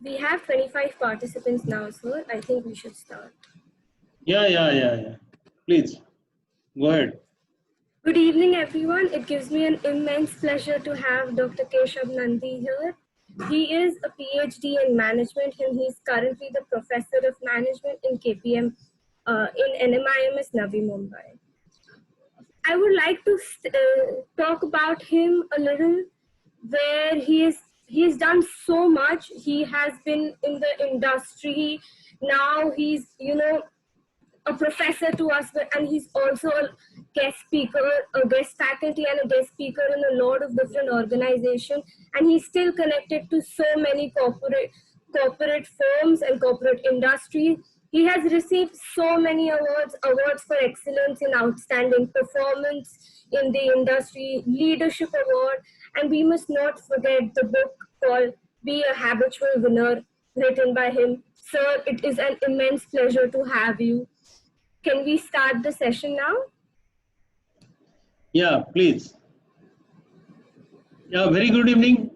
We have 25 participants now, sir. I think we should start. Yeah. Please, go ahead. Good evening, everyone. It gives me an immense pleasure to have Dr. Keshav Nandi here. He is a PhD in management and he is currently the professor of management in KPM in NMIMS Navi Mumbai. I would like to talk about him a little, where he's done so much. He has been in the industry. Now he's a professor to us, and he's also a guest speaker, a guest faculty, and a guest speaker in a lot of different organizations. And he's still connected to so many corporate firms and corporate industries. He has received so many awards for excellence in outstanding performance in the industry, leadership award, and we must not forget the book called Be a Habitual Winner, written by him. Sir, it is an immense pleasure to have you. Can we start the session now? Yeah, please. Yeah, very good evening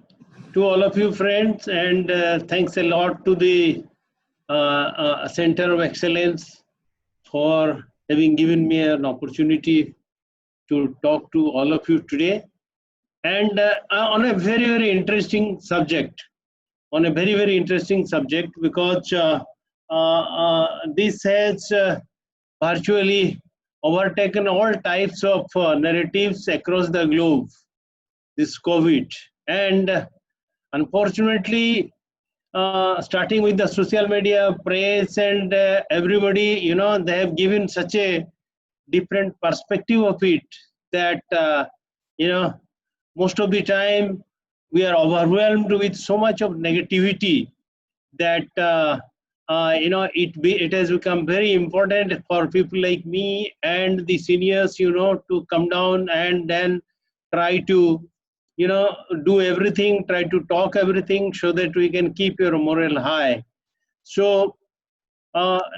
to all of you friends, and thanks a lot to the Center of Excellence for having given me an opportunity to talk to all of you today, and on a very interesting subject. On a very interesting subject, because this has virtually overtaken all types of narratives across the globe, this COVID. And unfortunately, starting with the social media, press, and everybody, they have given such a different perspective of it that, most of the time we are overwhelmed with so much of negativity that it has become very important for people like me and the seniors, to come down and then try to, do everything, try to talk everything so that we can keep your morale high. So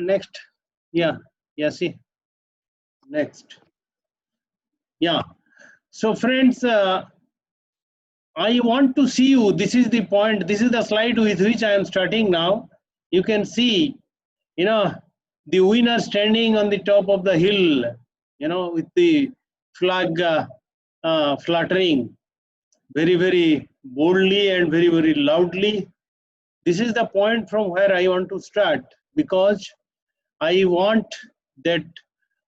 next, see, next, yeah. So friends, I want to see you. This is the point. This is the slide with which I am starting now. You can see, the winner standing on the top of the hill, with the flag fluttering very boldly and very loudly. This is the point from where I want to start, because I want that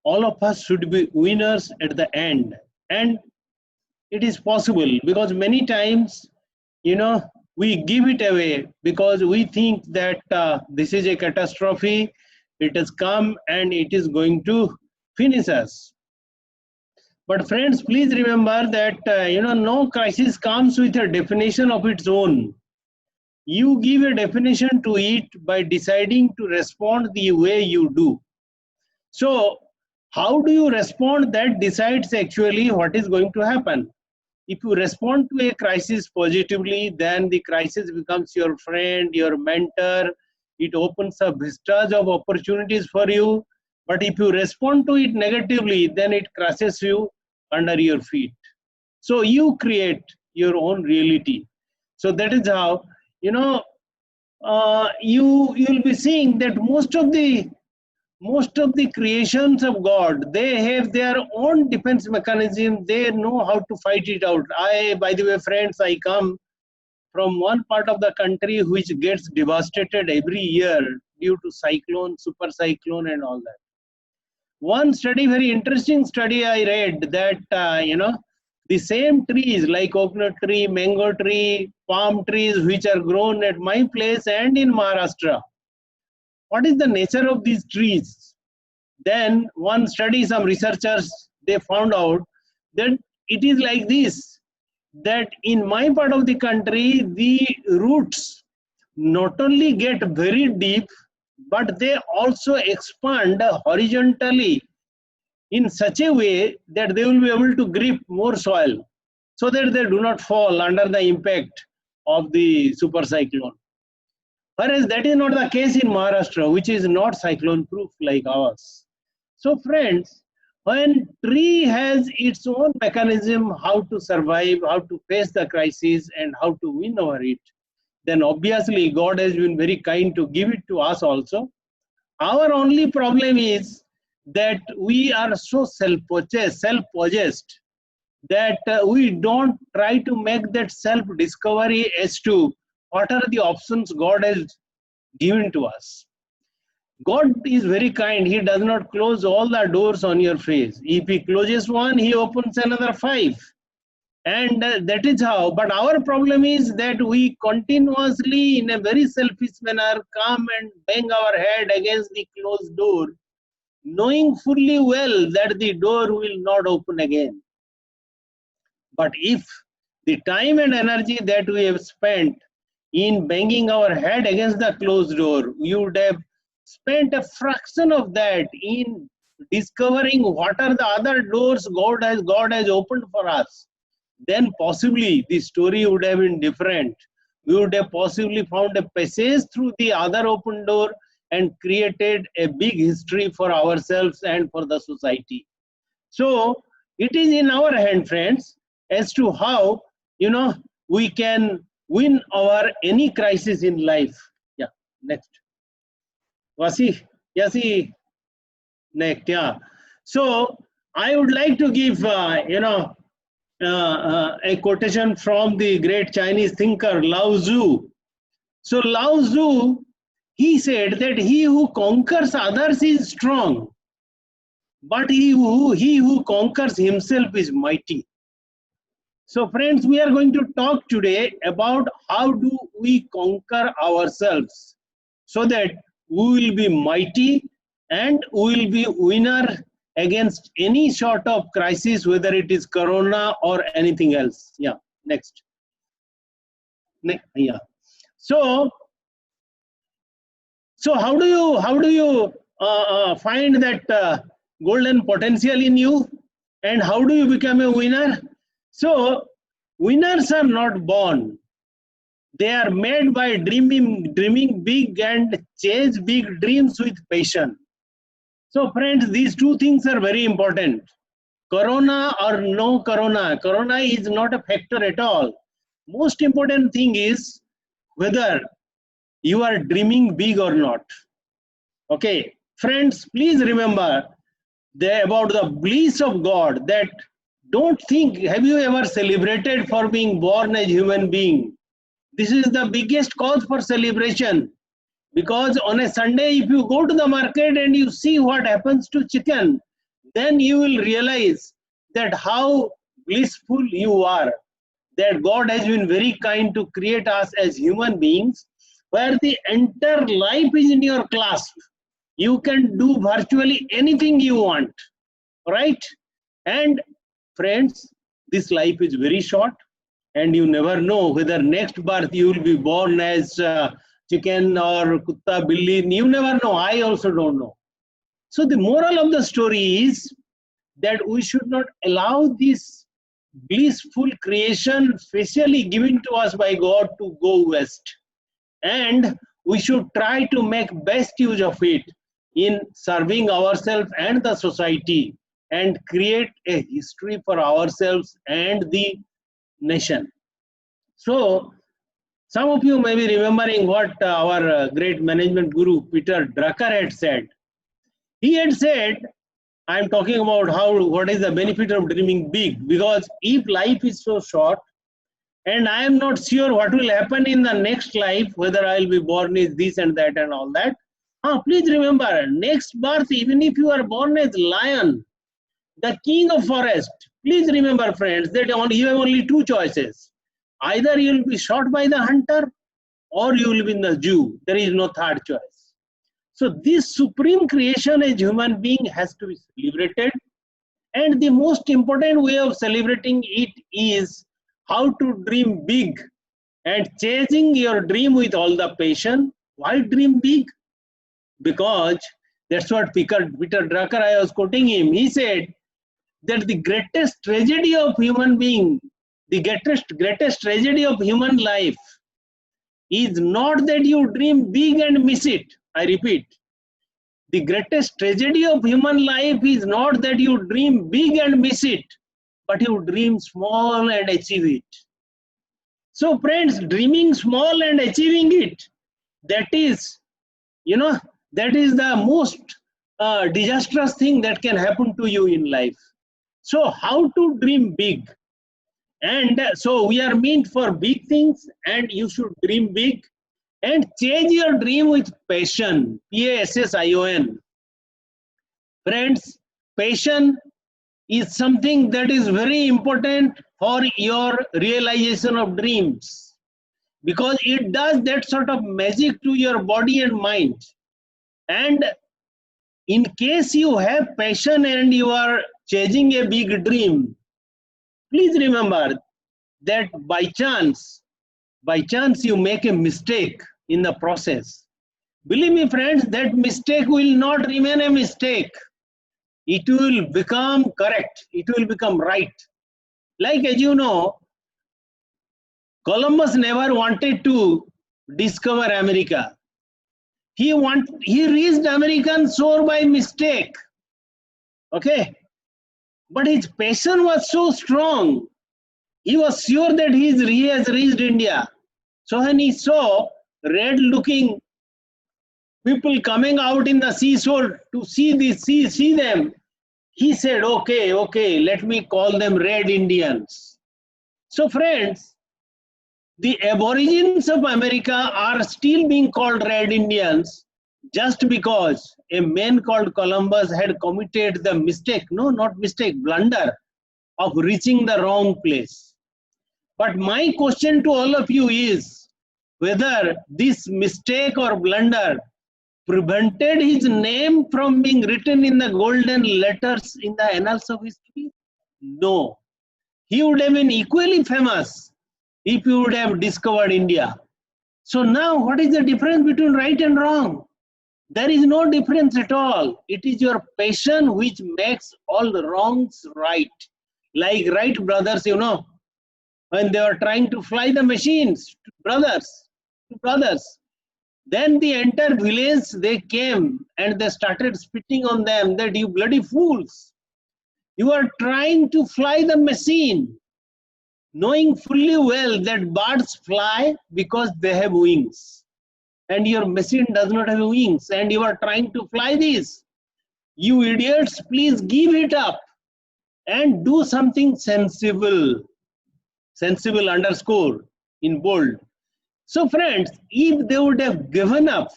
all of us should be winners at the end. And it is possible, because many times, we give it away because we think that this is a catastrophe, it has come and it is going to finish us. But friends, please remember that, no crisis comes with a definition of its own. You give a definition to it by deciding to respond the way you do. So how do you respond? That decides actually what is going to happen. If you respond to a crisis positively, then the crisis becomes your friend, your mentor. It opens up vistas of opportunities for you. But if you respond to it negatively, then it crushes you under your feet. So you create your own reality. So that is how, you'll be seeing that most of the creations of God, they have their own defense mechanism. They know how to fight it out. By the way, friends, I come from one part of the country which gets devastated every year due to cyclone, super cyclone, and all that. One study, very interesting study I read, that, the same trees like coconut tree, mango tree, palm trees, which are grown at my place and in Maharashtra. What is the nature of these trees? Then one study, some researchers, they found out that it is like this, that in my part of the country, the roots not only get very deep, but they also expand horizontally in such a way that they will be able to grip more soil, so that they do not fall under the impact of the super cyclone. Whereas that is not the case in Maharashtra, which is not cyclone proof like ours. So friends, when tree has its own mechanism how to survive, how to face the crisis, and how to win over it, then obviously God has been very kind to give it to us also. Our only problem is that we are so self-possessed, that we don't try to make that self-discovery as to what are the options God has given to us. God is very kind. He does not close all the doors on your face. If He closes one, He opens another 5. And that is how. But our problem is that we continuously, in a very selfish manner, come and bang our head against the closed door, knowing fully well that the door will not open again. But if the time and energy that we have spent in banging our head against the closed door, we would have spent a fraction of that in discovering what are the other doors God has opened for us, then possibly the story would have been different. We would have possibly found a passage through the other open door and created a big history for ourselves and for the society. So it is in our hand, friends, as to how, we can win our any crisis in life. Yeah, next. Vasi, Yasi, next, yeah. So I would like to give, a quotation from the great Chinese thinker Lao Tzu. So Lao Tzu, he said that he who conquers others is strong, but he who conquers himself is mighty. So friends, we are going to talk today about how do we conquer ourselves so that we will be mighty and we will be winner against any sort of crisis, whether it is corona or anything else. Yeah, next. Yeah. So how do you find that golden potential in you, and how do you become a winner? So winners are not born; they are made by dreaming big and chase big dreams with passion. So friends, these two things are very important. Corona or no corona, corona is not a factor at all. Most important thing is whether you are dreaming big or not. Okay, friends, please remember about the bliss of God, that don't think, have you ever celebrated for being born as human being? This is the biggest cause for celebration. Because on a Sunday, if you go to the market and you see what happens to chicken, then you will realize that how blissful you are, that God has been very kind to create us as human beings, where the entire life is in your clasp. You can do virtually anything you want, right? And friends, this life is very short, and you never know whether next birth you will be born as chicken or kutta, billi. You never know. I also don't know. So the moral of the story is that we should not allow this blissful creation specially given to us by God to go waste. And we should try to make best use of it in serving ourselves and the society, and create a history for ourselves and the nation. So some of you may be remembering what our great management guru Peter Drucker had said. He had said, I am talking about what is the benefit of dreaming big, because if life is so short and I am not sure what will happen in the next life, whether I will be born as this and that and all that. Please remember, next birth, even if you are born as lion, the king of forest, please remember, friends, that you have only two choices. Either you will be shot by the hunter or you will be in the zoo. There is no third choice. So this supreme creation as human being has to be celebrated. And the most important way of celebrating it is how to dream big and chasing your dream with all the passion. Why dream big? Because that's what Peter Drucker, I was quoting him, he said that the greatest tragedy of human being, the greatest tragedy of human life is not that you dream big and miss it. I repeat, the greatest tragedy of human life is not that you dream big and miss it, but you dream small and achieve it. So friends, dreaming small and achieving it, that is, that is the most disastrous thing that can happen to you in life. So how to dream big? And so we are meant for big things, and you should dream big and change your dream with passion. Passion. Friends, passion is something that is very important for your realization of dreams, because it does that sort of magic to your body and mind. And in case you have passion and you are chasing a big dream, please remember that by chance you make a mistake in the process. Believe me, friends, that mistake will not remain a mistake. It will become correct. It will become right. Like, as you know, Columbus never wanted to discover America. He reached American shore by mistake. Okay. But his passion was so strong. He was sure that he has reached India. So when he saw red-looking people coming out in the seashore to see them, he said, okay, let me call them Red Indians. So friends, the aborigines of America are still being called Red Indians just because a man called Columbus had committed the mistake, no, not mistake, blunder of reaching the wrong place. But my question to all of you is whether this mistake or blunder prevented his name from being written in the golden letters in the annals of history? No. He would have been equally famous if he would have discovered India. So now what is the difference between right and wrong? There is no difference at all. It is your passion which makes all the wrongs right. Like Wright brothers, when they were trying to fly the machines, brothers. Then the entire village, they came and they started spitting on them that you bloody fools. You are trying to fly the machine, knowing fully well that birds fly because they have wings. And your machine does not have wings, and you are trying to fly this. You idiots, please give it up and do something sensible. Sensible underscore in bold. So friends, if they would have given up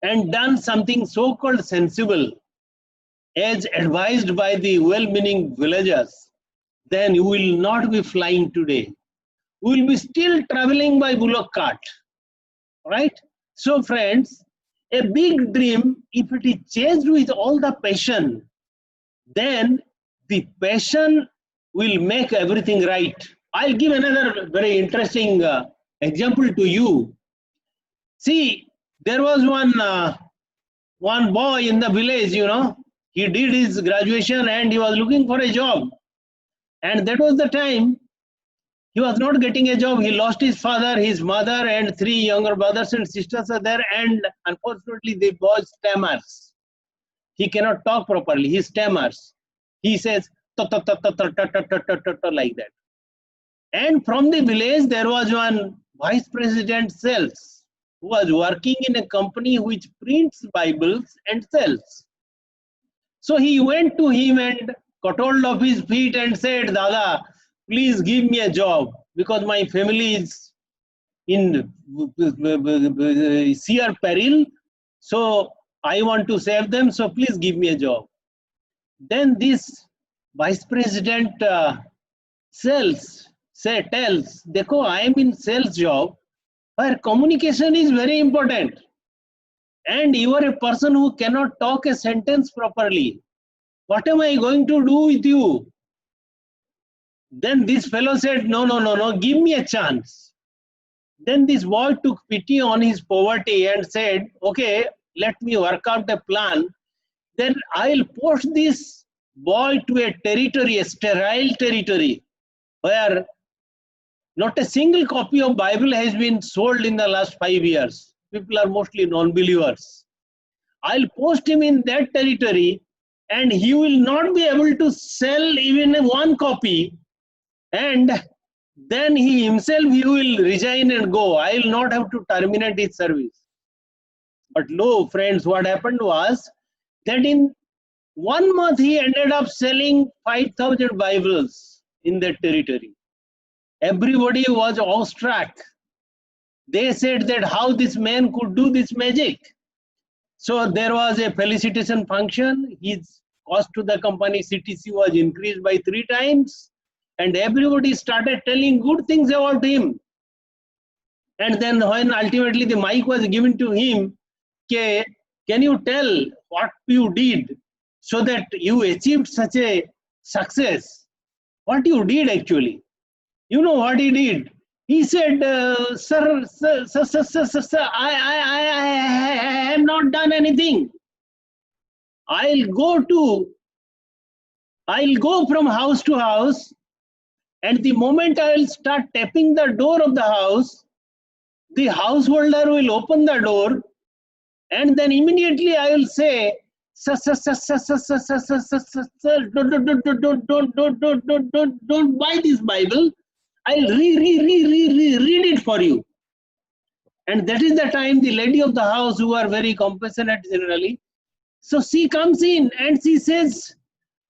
and done something so-called sensible, as advised by the well-meaning villagers, then you will not be flying today. We will be still traveling by bullock cart. Right? So friends, a big dream, if it is chased with all the passion, then the passion will make everything right. I'll give another very interesting example to you. See, there was one boy in the village, he did his graduation and he was looking for a job. And that was the time he was not getting a job. He lost his father, his mother, and 3 younger brothers and sisters are there. And unfortunately, the boy stammers. He cannot talk properly. He stammers. He says, like that. And from the village, there was one vice president Sells, who was working in a company which prints Bibles and sells. So he went to him and got hold of his feet and said, Dada, please give me a job because my family is in severe peril. So I want to save them. So please give me a job. Then this vice president tells, Dekho, I am in sales job where communication is very important. And you are a person who cannot talk a sentence properly. What am I going to do with you? Then this fellow said, no, give me a chance. Then this boy took pity on his poverty and said, okay, let me work out a plan. Then I'll post this boy to a territory, a sterile territory, where not a single copy of Bible has been sold in the last 5 years. People are mostly non-believers. I'll post him in that territory and he will not be able to sell even one copy. And then he himself, he will resign and go. I will not have to terminate his service. But lo, friends, what happened was that in 1 month he ended up selling 5,000 Bibles in that territory. Everybody was awestruck. They said that how this man could do this magic. So there was a felicitation function. His cost to the company CTC was increased by 3 times. And everybody started telling good things about him. And then when ultimately the mic was given to him, can you tell what you did so that you achieved such a success? What you did actually? You know what he did? He said, sir, I have not done anything. I'll go from house to house, and the moment I will start tapping the door of the house, the householder will open the door, and then immediately I will say, sir, don't buy this Bible. I'll read it for you. And that is the time the lady of the house, who are very compassionate generally, so she comes in and she says,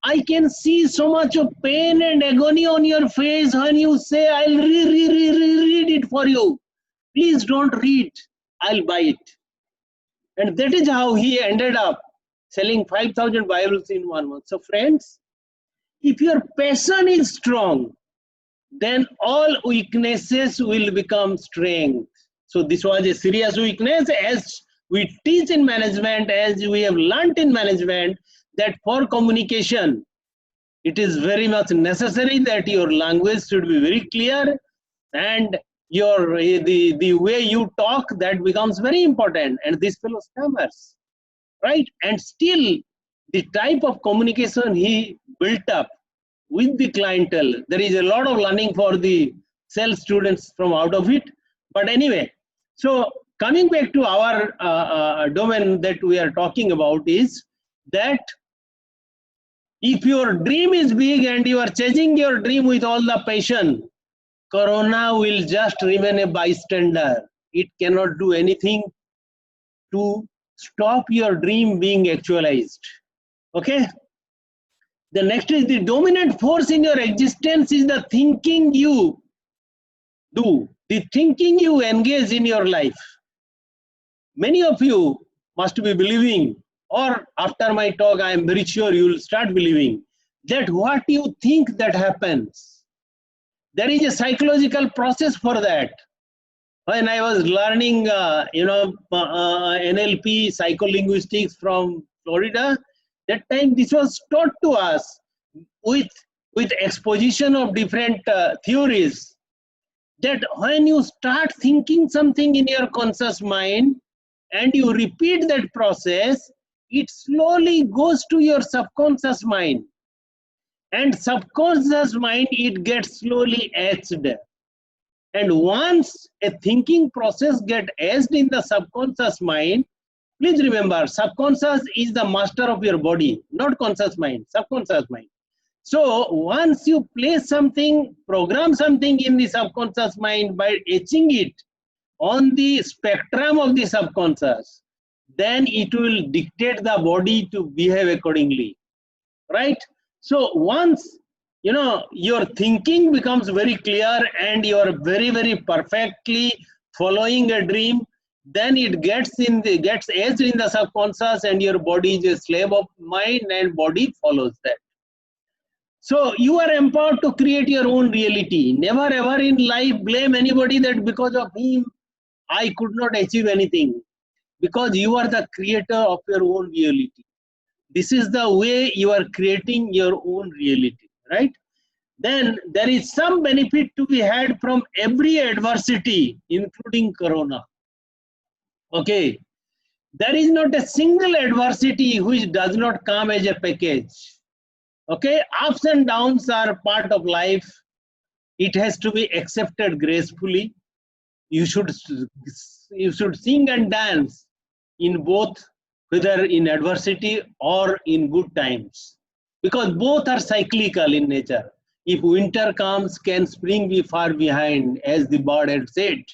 I can see so much of pain and agony on your face when you say, I'll read it for you. Please don't read, I'll buy it. And that is how he ended up selling 5,000 Bibles in 1 month. So friends, if your passion is strong, then all weaknesses will become strength. So this was a serious weakness. As we teach in management, as we have learnt in management, that for communication, it is very much necessary that your language should be very clear, and the way you talk, that becomes very important. And this fellow stammers, right? And still, the type of communication he built up with the clientele, there is a lot of learning for the sales students from out of it. But anyway, so coming back to our domain that we are talking about is that if your dream is big and you are chasing your dream with all the passion, Corona will just remain a bystander. It cannot do anything to stop your dream being actualized. Okay? The next is the dominant force in your existence is the thinking you do, the thinking you engage in your life. Many of you must be believing, or after my talk, I am very sure you will start believing that what you think that happens. There is a psychological process for that. When I was learning, NLP, psycholinguistics from Florida, that time this was taught to us with exposition of different theories, that when you start thinking something in your conscious mind and you repeat that process, it slowly goes to your subconscious mind. And subconscious mind, it gets slowly etched. And once a thinking process gets etched in the subconscious mind, please remember, subconscious is the master of your body, not conscious mind, subconscious mind. So once you place something, program something in the subconscious mind by etching it on the spectrum of the subconscious, then it will dictate the body to behave accordingly, right? So once your thinking becomes very clear and you are very, very perfectly following a dream, then it gets etched in the subconscious, and your body is a slave of mind and body follows that. So you are empowered to create your own reality. Never ever in life blame anybody that because of him I could not achieve anything, because you are the creator of your own reality. This is the way you are creating your own reality, right? Then there is some benefit to be had from every adversity, including Corona. Okay, there is not a single adversity which does not come as a package. Okay, ups and downs are part of life. It has to be accepted gracefully. You should sing and dance in both, whether in adversity or in good times, because both are cyclical in nature. If winter comes, can spring be far behind, as the bird had said,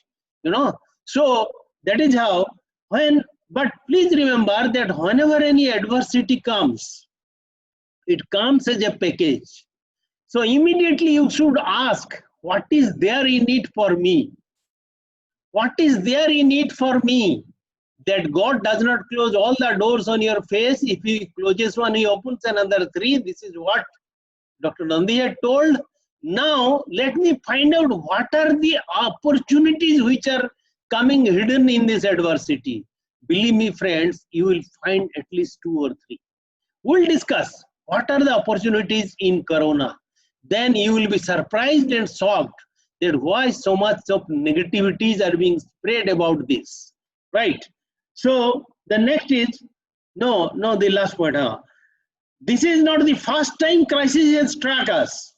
you know. So that is how, but please remember that whenever any adversity comes, it comes as a package. So immediately you should ask, what is there in it for me? What is there in it for me? That God does not close all the doors on your face. If He closes one, He opens another three. This is what Dr. Nandi had told. Now, let me find out what are the opportunities which are coming hidden in this adversity. Believe me, friends, you will find at least 2 or 3. We'll discuss what are the opportunities in Corona. Then you will be surprised and shocked that why so much of negativities are being spread about this, right? So the next is, the last point. This is not the first time crisis has struck us.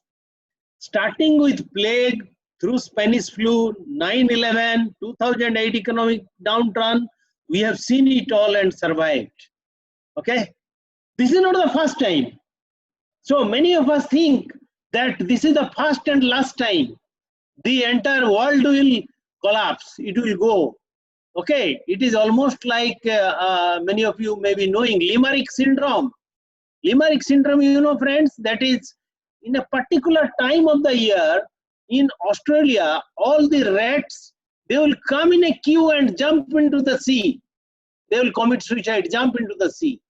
Starting with plague, through Spanish flu, 9/11, 2008 economic downturn, we have seen it all and survived. Okay? This is not the first time. So many of us think that this is the first and last time. The entire world will collapse. It will go. Okay? It is almost like many of you may be knowing Limerick syndrome. Limerick syndrome, you know, friends, that is in a particular time of the year in Australia, all the rats, they will come in a queue and jump into the sea. They will commit suicide, jump into the sea.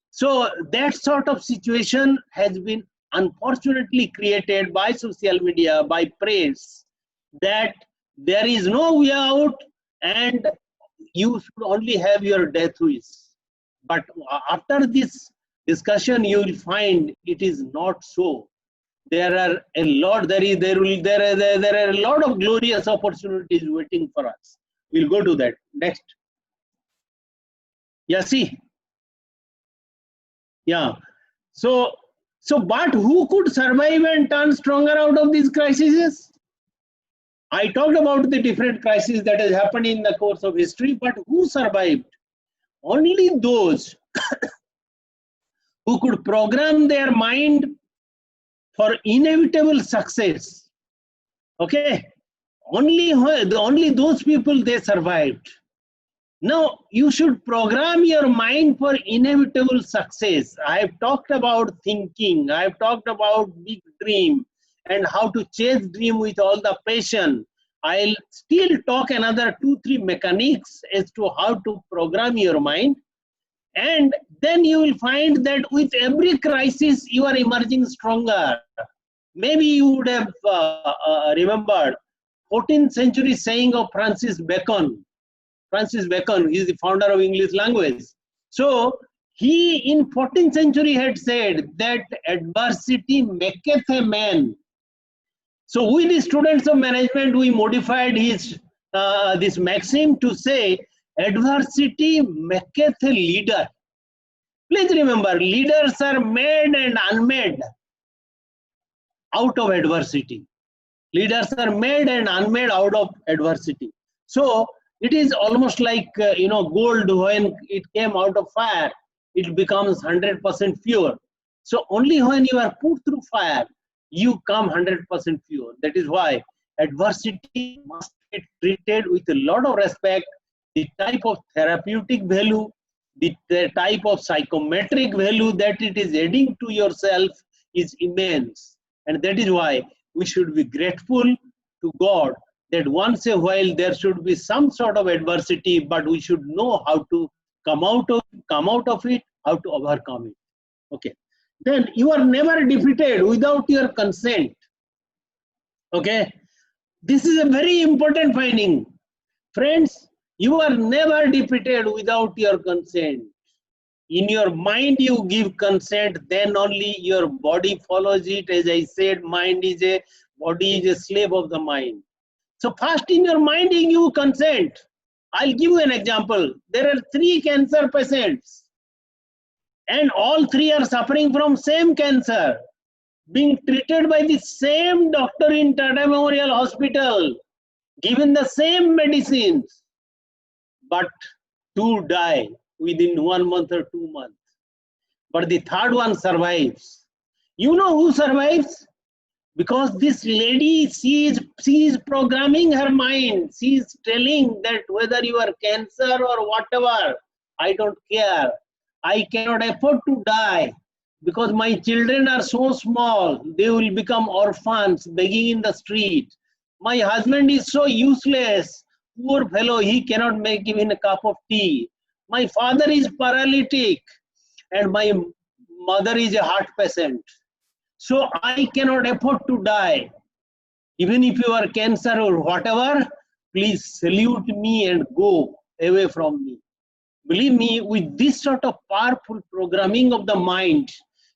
So that sort of situation has been unfortunately created by social media, by press, that there is no way out and you should only have your death wish. But after this discussion, you will find it is not so. There are a lot. There are a lot of glorious opportunities waiting for us. We'll go to that next. Yeah, see. Yeah. So, but who could survive and turn stronger out of these crises? I talked about the different crises that has happened in the course of history, but who survived? Only those who could program their mind for inevitable success. Okay? Only those people, they survived. Now, you should program your mind for inevitable success. I have talked about thinking. I have talked about big dream and how to chase dream with all the passion. I'll still talk another 2-3 mechanics as to how to program your mind. And then you will find that with every crisis, you are emerging stronger. Maybe you would have remembered 14th century saying of Francis Bacon. Francis Bacon, he is the founder of English language. So he in 14th century had said that adversity maketh a man. So we, the students of management, we modified his this maxim to say adversity maketh a leader. Please remember, leaders are made and unmade out of adversity. Leaders are made and unmade out of adversity. So it is almost like, gold, when it came out of fire, it becomes 100% pure. So only when you are put through fire, you come 100% pure. That is why adversity must be treated with a lot of respect. The type of therapeutic value, the type of psychometric value that it is adding to yourself is immense. And that is why we should be grateful to God that once a while there should be some sort of adversity, but we should know how to come out of it, how to overcome it. Okay. Then you are never defeated without your consent. Okay. This is a very important finding. Friends, you are never defeated without your consent. In your mind you give consent, then only your body follows it. As I said, body is a slave of the mind. So first in your mind you consent. I'll give you an example. There are 3 cancer patients and all 3 are suffering from same cancer, being treated by the same doctor in Tata Memorial Hospital, given the same medicines, but 2 die within 1 month or 2 months. But the 3rd one survives. You know who survives? Because this lady, she is programming her mind. She is telling that whether you are cancer or whatever, I don't care. I cannot afford to die because my children are so small. They will become orphans begging in the street. My husband is so useless. Poor fellow, he cannot make even a cup of tea. My father is paralytic and my mother is a heart patient. So I cannot afford to die. Even if you are cancer or whatever, please salute me and go away from me. Believe me, with this sort of powerful programming of the mind,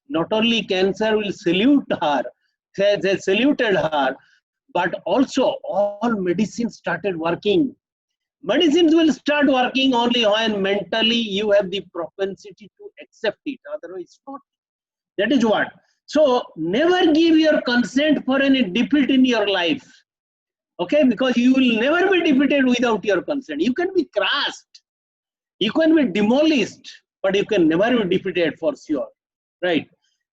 not only cancer will salute her, they saluted her, but also all medicines started working. Medicines will start working only when mentally you have the propensity to accept it, otherwise not. That is what. So never give your consent for any defeat in your life. Okay, because you will never be defeated without your consent. You can be crushed, you can be demolished, but you can never be defeated for sure. Right?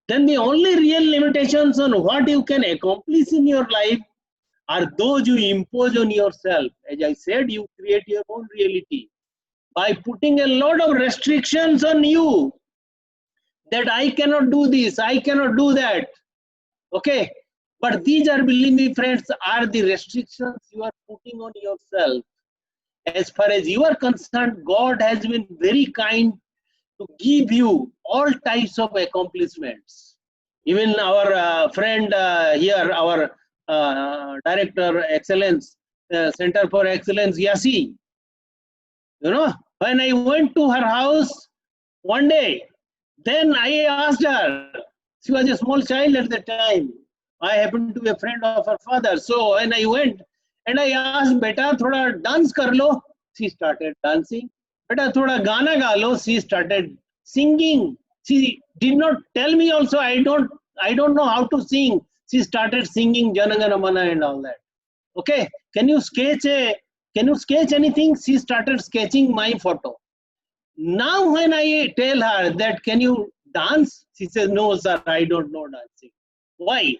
Then the only real limitations on what you can accomplish in your life are those you impose on yourself. As I said, you create your own reality by putting a lot of restrictions on you, that I cannot do this, I cannot do that. Okay, but these are, believe me friends, are the restrictions you are putting on yourself. As far as you are concerned, God has been very kind to give you all types of accomplishments. Even our friend here, our Director Excellence, Center for Excellence, Yasi, you know, when I went to her house one day, then I asked her, she was a small child at the time. I happened to be a friend of her father. So when I went and I asked, Beta, thoda dance kar lo. She started dancing. Beta, thoda gana ga lo. She started singing. She did not tell me also, I don't know how to sing. She started singing Jana Gana Mana and all that. Okay, can you sketch anything? She started sketching my photo. Now when I tell her that, can you dance? She says, no, sir, I don't know dancing. Why?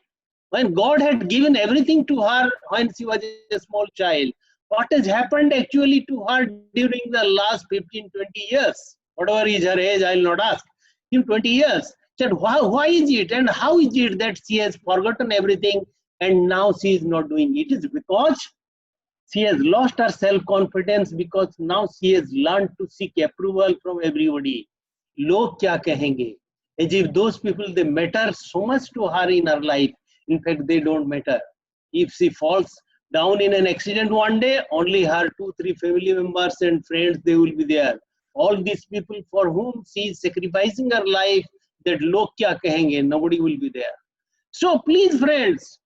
When God had given everything to her when she was a small child, what has happened actually to her during the last 15, 20 years? Whatever is her age, I will not ask. In 20 years, said, why is it and how is it that she has forgotten everything and now she is not doing it? It is because she has lost her self-confidence, because now she has learned to seek approval from everybody. Log kya kahenge? As if those people, they matter so much to her in her life. In fact, they don't matter. If she falls down in an accident one day, only her 2-3 family members and friends, they will be there. All these people for whom she is sacrificing her life, that log kya kahenge? Nobody will be there. So please, friends,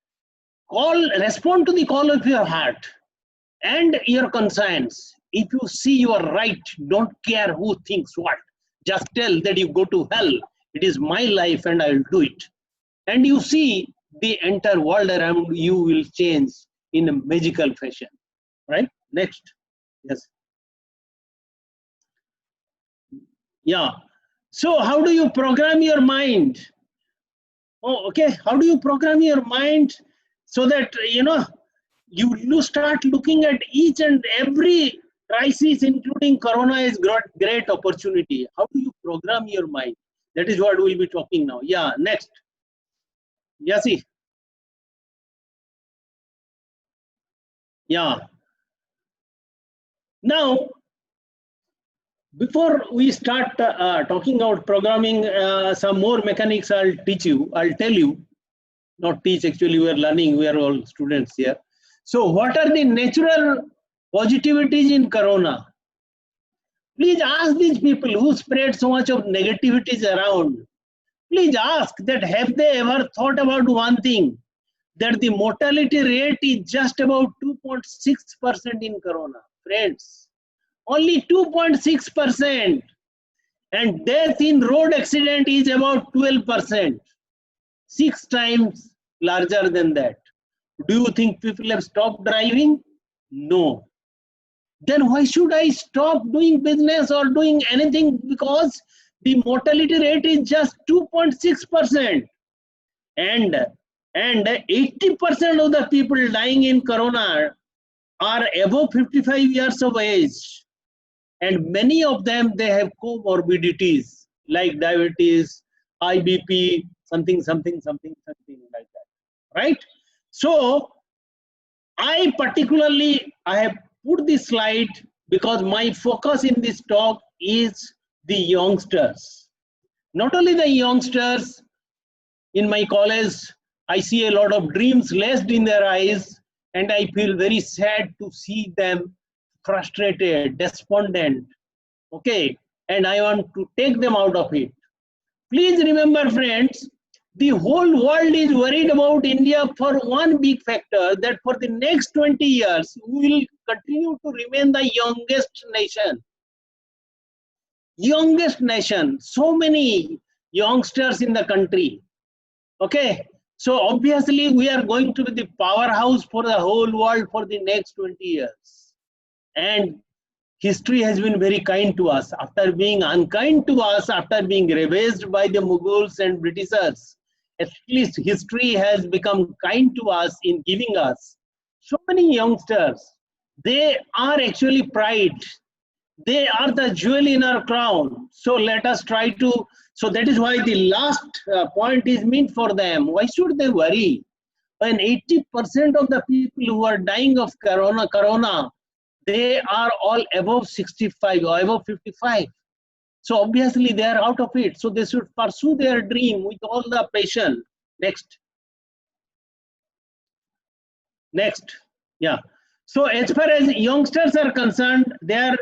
respond to the call of your heart and your conscience. If you see you are right, don't care who thinks what. Just tell that you go to hell. It is my life and I will do it. And you see the entire world around you will change in a magical fashion. Right? Next. Yes. Yeah. So how do you program your mind? Oh, okay. How do you program your mind so that, you start looking at each and every crisis, including Corona, is great opportunity. How do you program your mind? That is what we'll be talking now. Yeah, next. Yasi. Yeah. Now, before we start talking about programming, some more mechanics I'll tell you. Not teach, actually, we are learning, we are all students here. So what are the natural positivities in Corona? Please ask these people who spread so much of negativities around. Please ask that, have they ever thought about one thing? That the mortality rate is just about 2.6% in Corona. Friends, only 2.6%. And death in road accident is about 12%. 6 times larger than that. Do you think people have stopped driving? No. Then why should I stop doing business or doing anything? Because the mortality rate is just 2.6%. And And 80% of the people dying in corona are above 55 years of age. And many of them, they have comorbidities like diabetes, high BP, something like that, right? So I have put this slide because my focus in this talk is the youngsters. Not only the youngsters, in my college, I see a lot of dreams left in their eyes, and I feel very sad to see them frustrated, despondent, okay? And I want to take them out of it. Please remember, friends, the whole world is worried about India for one big factor, that for the next 20 years, we will continue to remain the youngest nation. Youngest nation, so many youngsters in the country. Okay, so obviously we are going to be the powerhouse for the whole world for the next 20 years. And history has been very kind to us. After being unkind to us, after being ravaged by the Mughals and Britishers, at least history has become kind to us in giving us so many youngsters. They are actually pride. They are the jewel in our crown. So let us try to, so that is why the last point is meant for them. Why should they worry? When 80% of the people who are dying of corona, they are all above 65 or above 55. So obviously they are out of it. So they should pursue their dream with all the passion. Next. Yeah. So as far as youngsters are concerned, there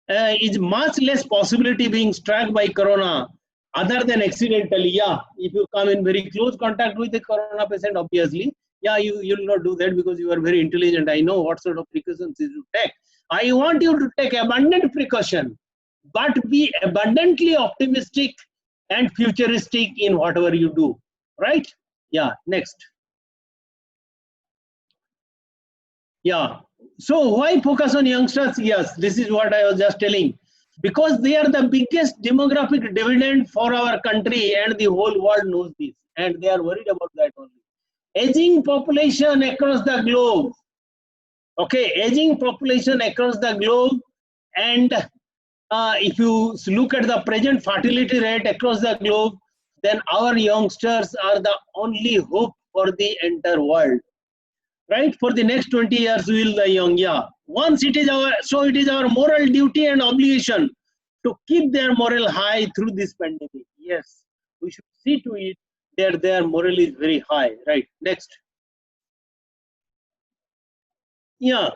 is much less possibility being struck by corona other than accidentally. Yeah, if you come in very close contact with the corona patient, obviously, yeah, you will not do that because you are very intelligent. I know what sort of precautions you should take. I want you to take abundant precaution, but be abundantly optimistic and futuristic in whatever you do, right? Yeah, next. Yeah, so why focus on youngsters? Yes, this is what I was just telling. Because they are the biggest demographic dividend for our country, and the whole world knows this, and they are worried about that only. Aging population across the globe. Okay, aging population across the globe, and if you look at the present fertility rate across the globe, then our youngsters are the only hope for the entire world. Right, for the next 20 years we will the young. Yeah, once it is our moral duty and obligation to keep their moral high through this pandemic. Yes, we should see to it that their moral is very high. Right, next. Yeah,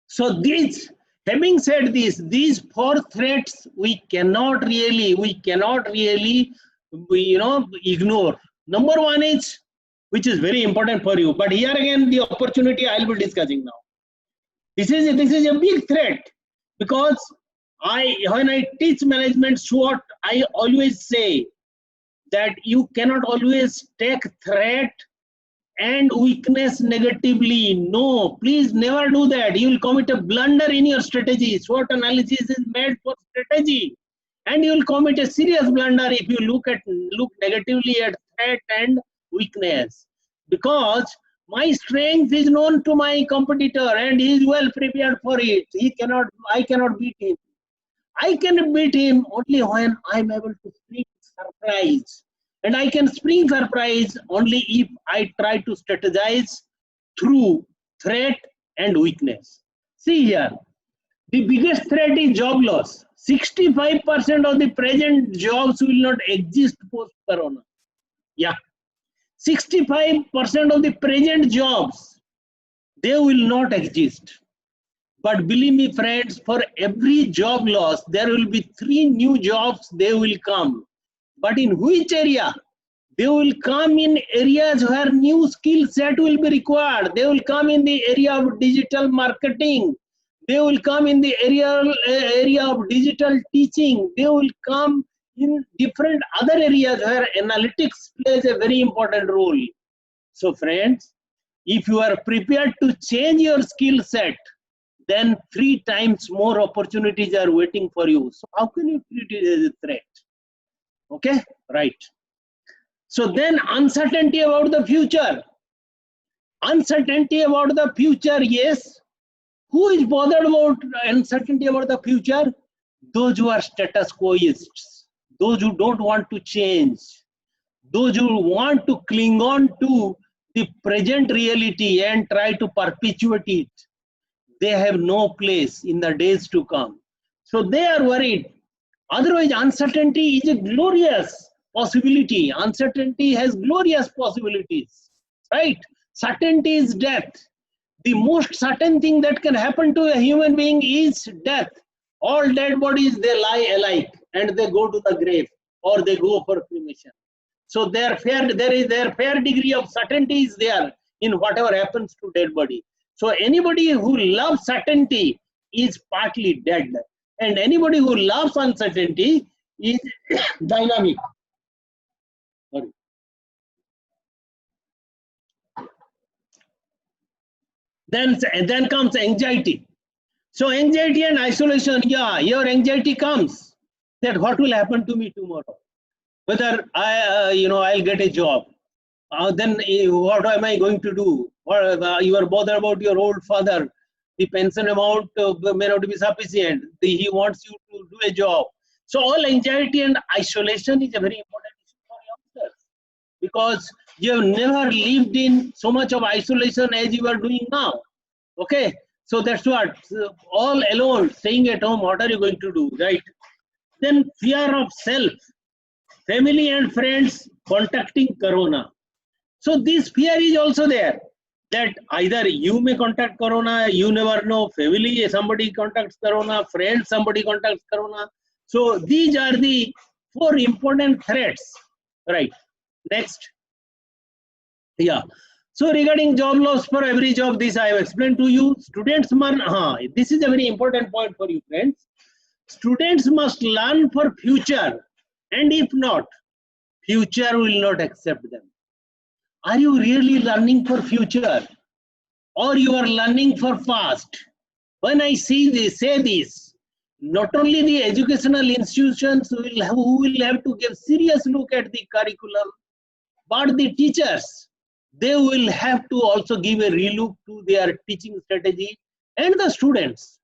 so these, having said this, these four threats we cannot really ignore. Number one is, which is very important for you, but here again the opportunity I will be discussing now. This is a big threat, because when I teach management, what I always say, that you cannot always take threat and weakness negatively. No, please never do that. You will commit a blunder in your strategy. SWOT analysis is made for strategy, and you will commit a serious blunder if you look negatively at threat and weakness. Because my strength is known to my competitor and he is well prepared for it. I cannot beat him. I can beat him only when I am able to spring surprise. And I can spring surprise only if I try to strategize through threat and weakness. See here, the biggest threat is job loss. 65% of the present jobs will not exist post-corona. Yeah. 65% of the present jobs, they will not exist. But believe me, friends, for every job loss, there will be 3 new jobs, they will come. But in which area? They will come in areas where new skill set will be required. They will come in the area of digital marketing. They will come in the area of digital teaching. They will come in different other areas where analytics plays a very important role. So friends, if you are prepared to change your skill set, then 3 times more opportunities are waiting for you. So how can you treat it as a threat? Okay, right. So then uncertainty about the future. Uncertainty about the future, yes. Who is bothered about uncertainty about the future? Those who are status quoists, those who don't want to change, those who want to cling on to the present reality and try to perpetuate it. They have no place in the days to come. So they are worried. Otherwise, uncertainty is a glorious possibility. Uncertainty has glorious possibilities, right? Certainty is death. The most certain thing that can happen to a human being is death. All dead bodies, they lie alike and they go to the grave or they go for cremation. So their fair degree of certainty is there in whatever happens to dead body. So anybody who loves certainty is partly dead, and anybody who loves uncertainty is dynamic. Sorry. Then comes anxiety. So anxiety and isolation, yeah, your anxiety comes that what will happen to me tomorrow? Whether I'll get a job. Then what am I going to do? You are bothered about your old father. The pension amount may not be sufficient. He wants you to do a job. So all anxiety and isolation is a very important issue for youngsters, because you have never lived in so much of isolation as you are doing now. Okay, so that's what, all alone, staying at home, what are you going to do, right? Then fear of self, family and friends contacting corona. So this fear is also there, that either you may contact corona, you never know, family, somebody contacts corona, friends, somebody contacts corona. So these are the 4 important threats, right? Next. Yeah. So regarding job loss for every job, this I have explained to you. Students must, this is a very important point for you friends. Students must learn for future, and if not, future will not accept them. Are you really learning for future, or you are learning for past? When I say this, not only the educational institutions who will have to give serious look at the curriculum, but the teachers, they will have to also give a relook to their teaching strategy, and the students.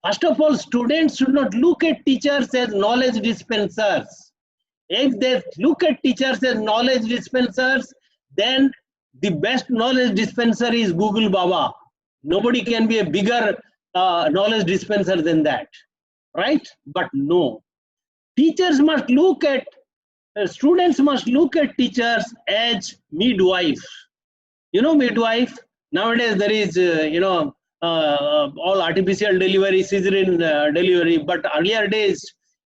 First of all, students should not look at teachers as knowledge dispensers. If they look at teachers as knowledge dispensers, then the best knowledge dispenser is Google Baba. Nobody can be a bigger knowledge dispenser than that, right? But no, teachers must look at, students must look at teachers as midwife. You know midwife? Nowadays there is, all artificial delivery, cesarean delivery, but earlier days,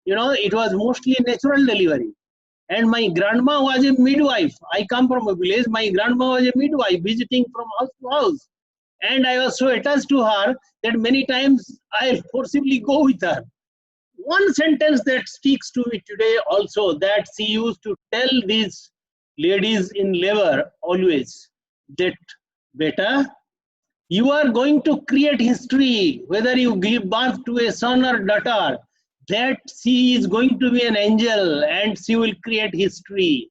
it was mostly natural delivery. And my grandma was a midwife. I come from a village. My grandma was a midwife, visiting from house to house. And I was so attached to her that many times I forcibly go with her. One sentence that sticks to me today also, that she used to tell these ladies in labor always, that, beta, you are going to create history, whether you give birth to a son or daughter, that she is going to be an angel and she will create history.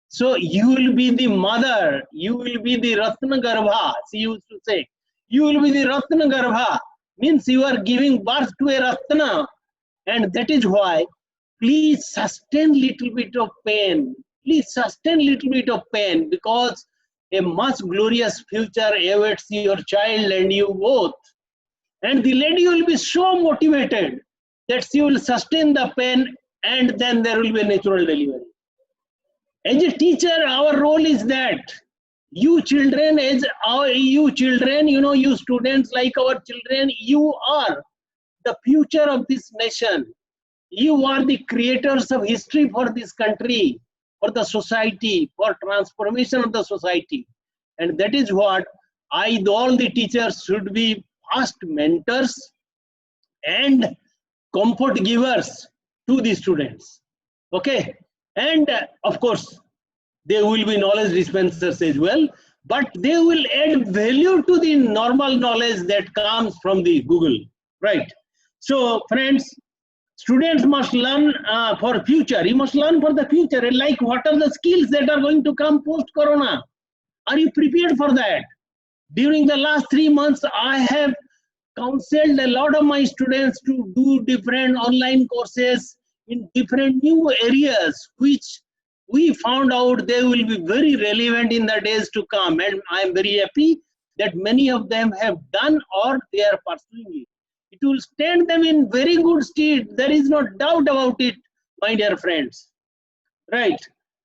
So you will be the mother, you will be the Ratna Garbha, she used to say. You will be the Ratna Garbha, means you are giving birth to a Ratna. And that is why, please sustain little bit of pain. Please sustain little bit of pain, because a much glorious future awaits your child and you both. And the lady will be so motivated that she will sustain the pain, and then there will be a natural delivery. As a teacher, our role is that you children, you students like our children, you are the future of this nation. You are the creators of history for this country, for the society, for transformation of the society. And that is what all the teachers should be past mentors and comfort givers to the students. Okay, and of course they will be knowledge dispensers as well, but they will add value to the normal knowledge that comes from the Google, right? So friends, Students must learn for future. You must learn for the future. Like what are the skills that are going to come post-corona? Are you prepared for that? During the last 3 months, I have counseled a lot of my students to do different online courses in different new areas, which we found out they will be very relevant in the days to come. And I am very happy that many of them have done or they are pursuing it. It will stand them in very good stead. There is no doubt about it, my dear friends. Right?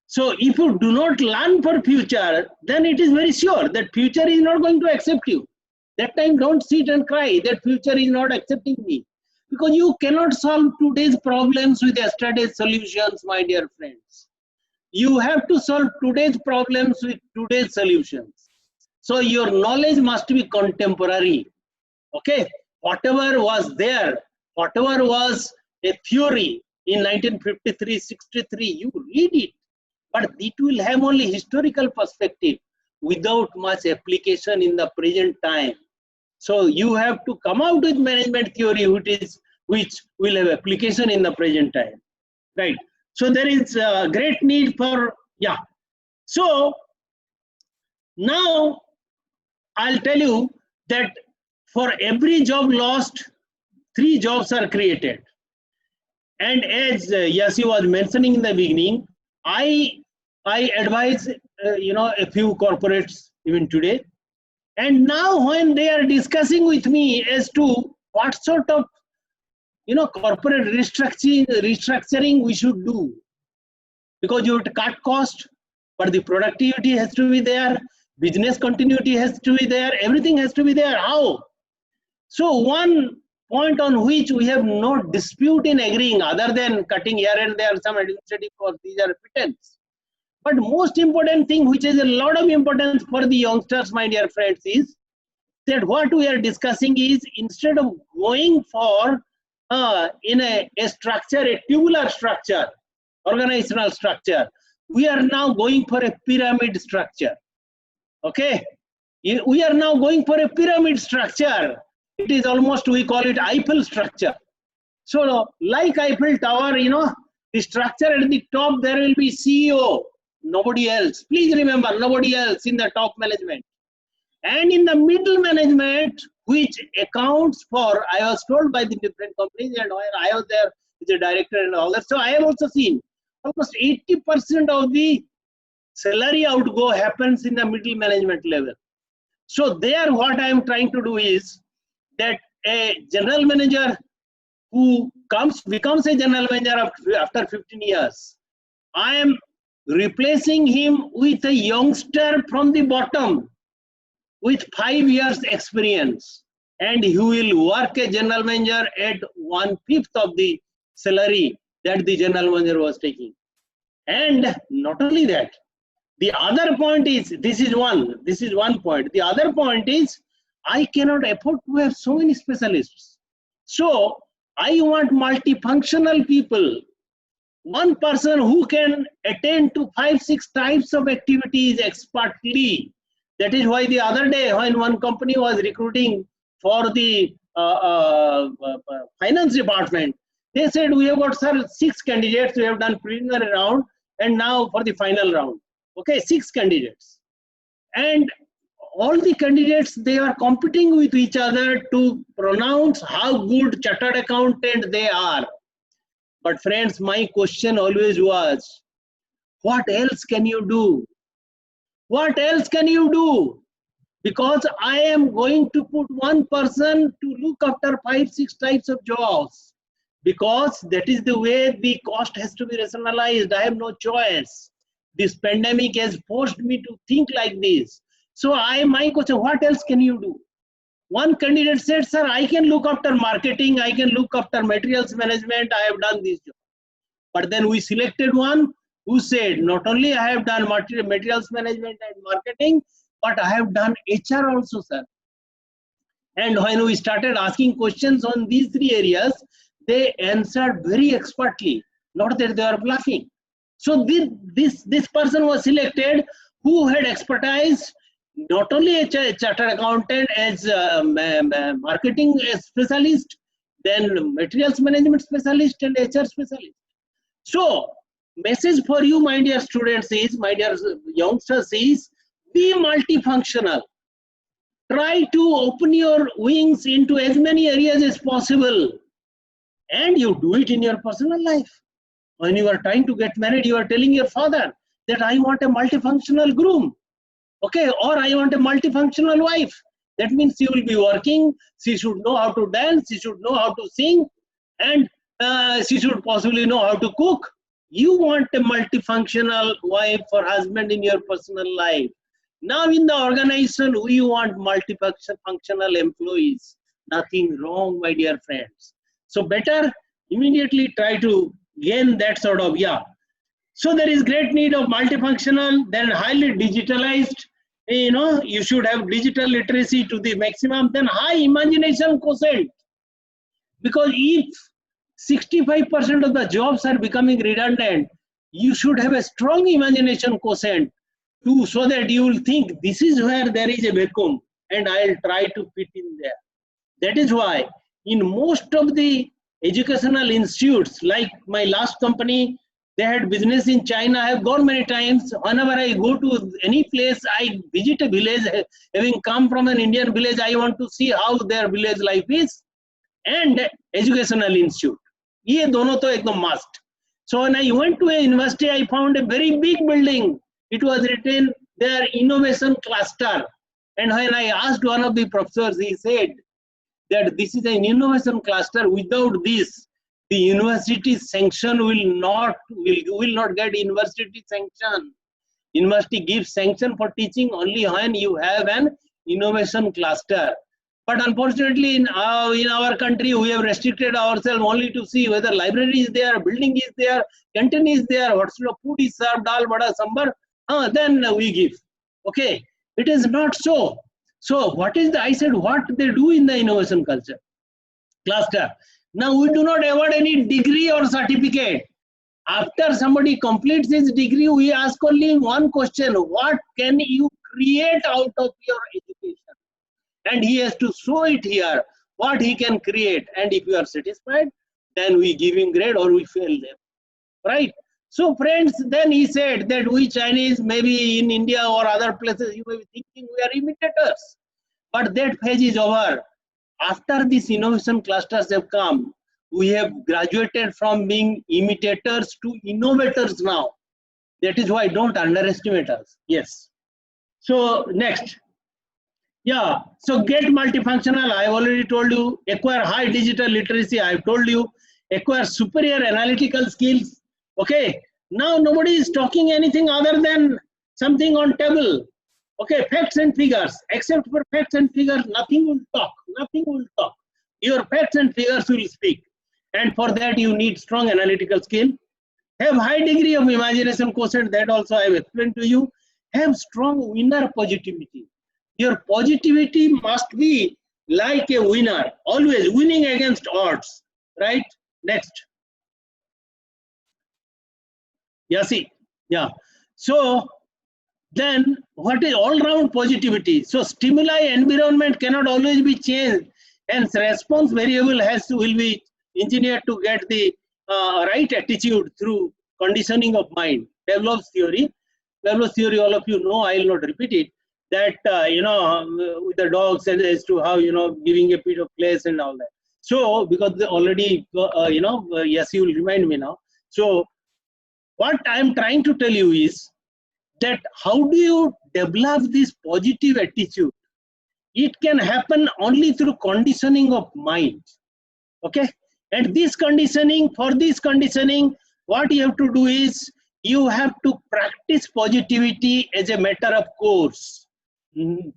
So if you do not learn for future, then it is very sure that future is not going to accept you. That time don't sit and cry that future is not accepting me. Because you cannot solve today's problems with yesterday's solutions, my dear friends. You have to solve today's problems with today's solutions. So your knowledge must be contemporary. Okay? Whatever was there, whatever was a theory in 1953-63, you read it. But it will have only historical perspective without much application in the present time. So you have to come out with management theory which will have application in the present time. Right. So there is a great need for, yeah. So now I'll tell you that for every job lost, 3 jobs are created. And as Yasi was mentioning in the beginning, I advise a few corporates even today, and now when they are discussing with me as to what sort of corporate restructuring we should do, because you have to cut cost, but the productivity has to be there, business continuity has to be there, everything has to be there. How? So one point on which we have no dispute in agreeing, other than cutting here and there some administrative costs, these are pittance. But most important thing, which is a lot of importance for the youngsters, my dear friends, is that what we are discussing is, instead of going for in a structure, a tubular structure, organizational structure, we are now going for a pyramid structure. Okay, we are now going for a pyramid structure. It is almost, we call it Eiffel structure. So like Eiffel Tower, the structure at the top, there will be CEO, nobody else. Please remember, nobody else in the top management. And in the middle management, which accounts for, I was told by the different companies, and when I was there as a director and all that, so I have also seen almost 80% of the salary outgo happens in the middle management level. So there, what I am trying to do is that a general manager who becomes a general manager after 15 years, I am replacing him with a youngster from the bottom with 5 years experience, and he will work a general manager at 1/5 of the salary that the general manager was taking. And not only that, the other point is, this is one point. The other point is, I cannot afford to have so many specialists. So I want multifunctional people. One person who can attend to 5-6 types of activities expertly. That is why the other day, when one company was recruiting for the finance department, they said, we have got 6 candidates, we have done preliminary round, and now for the final round. Okay, 6 candidates. And all the candidates, they are competing with each other to pronounce how good chartered accountant they are. But friends, my question always was, what else can you do? What else can you do? Because I am going to put one person to look after 5-6 types of jobs, because that is the way the cost has to be rationalized. I have no choice. This pandemic has forced me to think like this. So my question, what else can you do? One candidate said, sir, I can look after marketing, I can look after materials management, I have done this job. But then we selected one who said, not only I have done materials management and marketing, but I have done HR also, sir. And when we started asking questions on these 3 areas, they answered very expertly, not that they are bluffing. So this person was selected who had expertise, not only a chartered accountant, as a marketing specialist, then materials management specialist and HR specialist. So, message for you, my dear students, is, my dear youngsters, is be multifunctional. Try to open your wings into as many areas as possible. And you do it in your personal life. When you are trying to get married, you are telling your father that I want a multifunctional groom. Okay, or I want a multifunctional wife. That means she will be working, she should know how to dance, she should know how to sing, and she should possibly know how to cook. You want a multifunctional wife or husband in your personal life. Now in the organization, we want multifunctional employees. Nothing wrong, my dear friends. So better immediately try to gain that sort of, yeah. So there is great need of multifunctional, then highly digitalized, you should have digital literacy to the maximum, then high imagination quotient. Because if 65% of the jobs are becoming redundant, you should have a strong imagination quotient so that you will think this is where there is a vacuum and I'll try to fit in there. That is why in most of the educational institutes, like my last company, they had business in China. I have gone many times. Whenever I go to any place, I visit a village. Having come from an Indian village, I want to see how their village life is. And educational institute. Ye dono to ekdam must. So when I went to a university, I found a very big building. It was written there, innovation cluster. And when I asked one of the professors, he said that this is an innovation cluster. Without this, the university sanction will not get university sanction. University gives sanction for teaching only when you have an innovation cluster. But unfortunately, in our country, we have restricted ourselves only to see whether library is there, building is there, canteen is there, what sort of food is served, dal, vada, sambar, then we give. Okay, it is not so. So what is I said, what they do in the innovation culture cluster. Now we do not award any degree or certificate. After somebody completes his degree, we ask only one question: what can you create out of your education? And he has to show it here, what he can create. And if you are satisfied, then we give him grade or we fail them. Right? So friends, then he said that we Chinese, maybe in India or other places, you may be thinking we are imitators. But that phase is over. After these innovation clusters have come, we have graduated from being imitators to innovators now. That is why don't underestimate us. Yes. So next. Yeah, so get multifunctional, I have already told you. Acquire high digital literacy, I have told you. Acquire superior analytical skills. Okay, now nobody is talking anything other than something on table. Okay, facts and figures. Except for facts and figures, nothing will talk. Nothing will talk. Your facts and figures will speak. And for that, you need strong analytical skill. Have high degree of imagination quotient, that also I have explained to you. Have strong winner positivity. Your positivity must be like a winner, always winning against odds, right? Next. Yeah, see, yeah. So then what is all-round positivity? So stimuli environment cannot always be changed, and response variable will be engineered to get the right attitude through conditioning of mind. Pavlov's theory, all of you know, I will not repeat it. That with the dogs and as to how giving a bit of place and all that. So because they already yes, you will remind me now. So what I am trying to tell you is that how do you develop this positive attitude? It can happen only through conditioning of mind. Okay, and this conditioning, what you have to do is you have to practice positivity as a matter of course.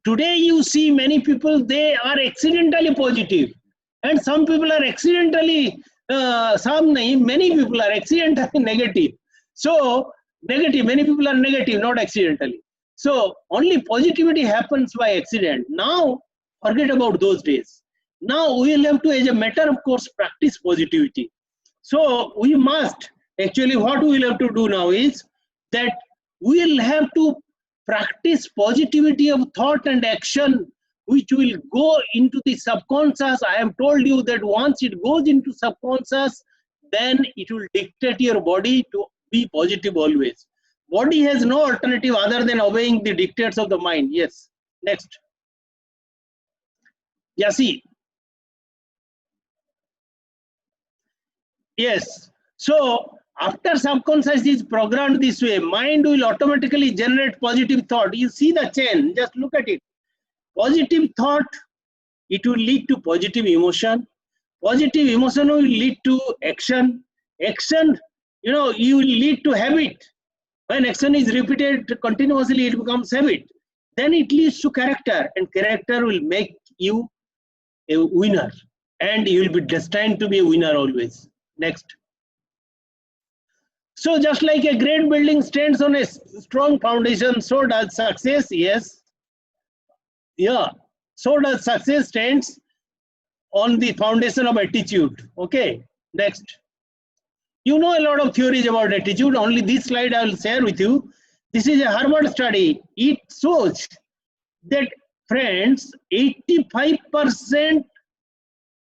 Today you see many people, they are accidentally positive, and some people are accidentally many people are accidentally negative. So many people are negative, not accidentally. So only positivity happens by accident. Now forget about those days. Now we will have to, as a matter of course, practice positivity. So we must actually, what we will have to do now is that we will have to practice positivity of thought and action which will go into the subconscious. I have told you that once it goes into subconscious, then it will dictate your body to be positive always. Body has no alternative other than obeying the dictates of the mind. Yes. Next. Yeah, see. Yes. So after subconscious is programmed this way, mind will automatically generate positive thought. You see the chain, just look at it. Positive thought, it will lead to positive emotion. Positive emotion will lead to action. Action, you will lead to habit. When action is repeated continuously, it becomes habit. Then it leads to character, and character will make you a winner. And you will be destined to be a winner always. Next. So just like a great building stands on a strong foundation, so does success. Yes. Yeah. So does success stands on the foundation of attitude. Okay. Next. You know a lot of theories about attitude. Only this slide I will share with you. This is a Harvard study. It shows that, friends, 85%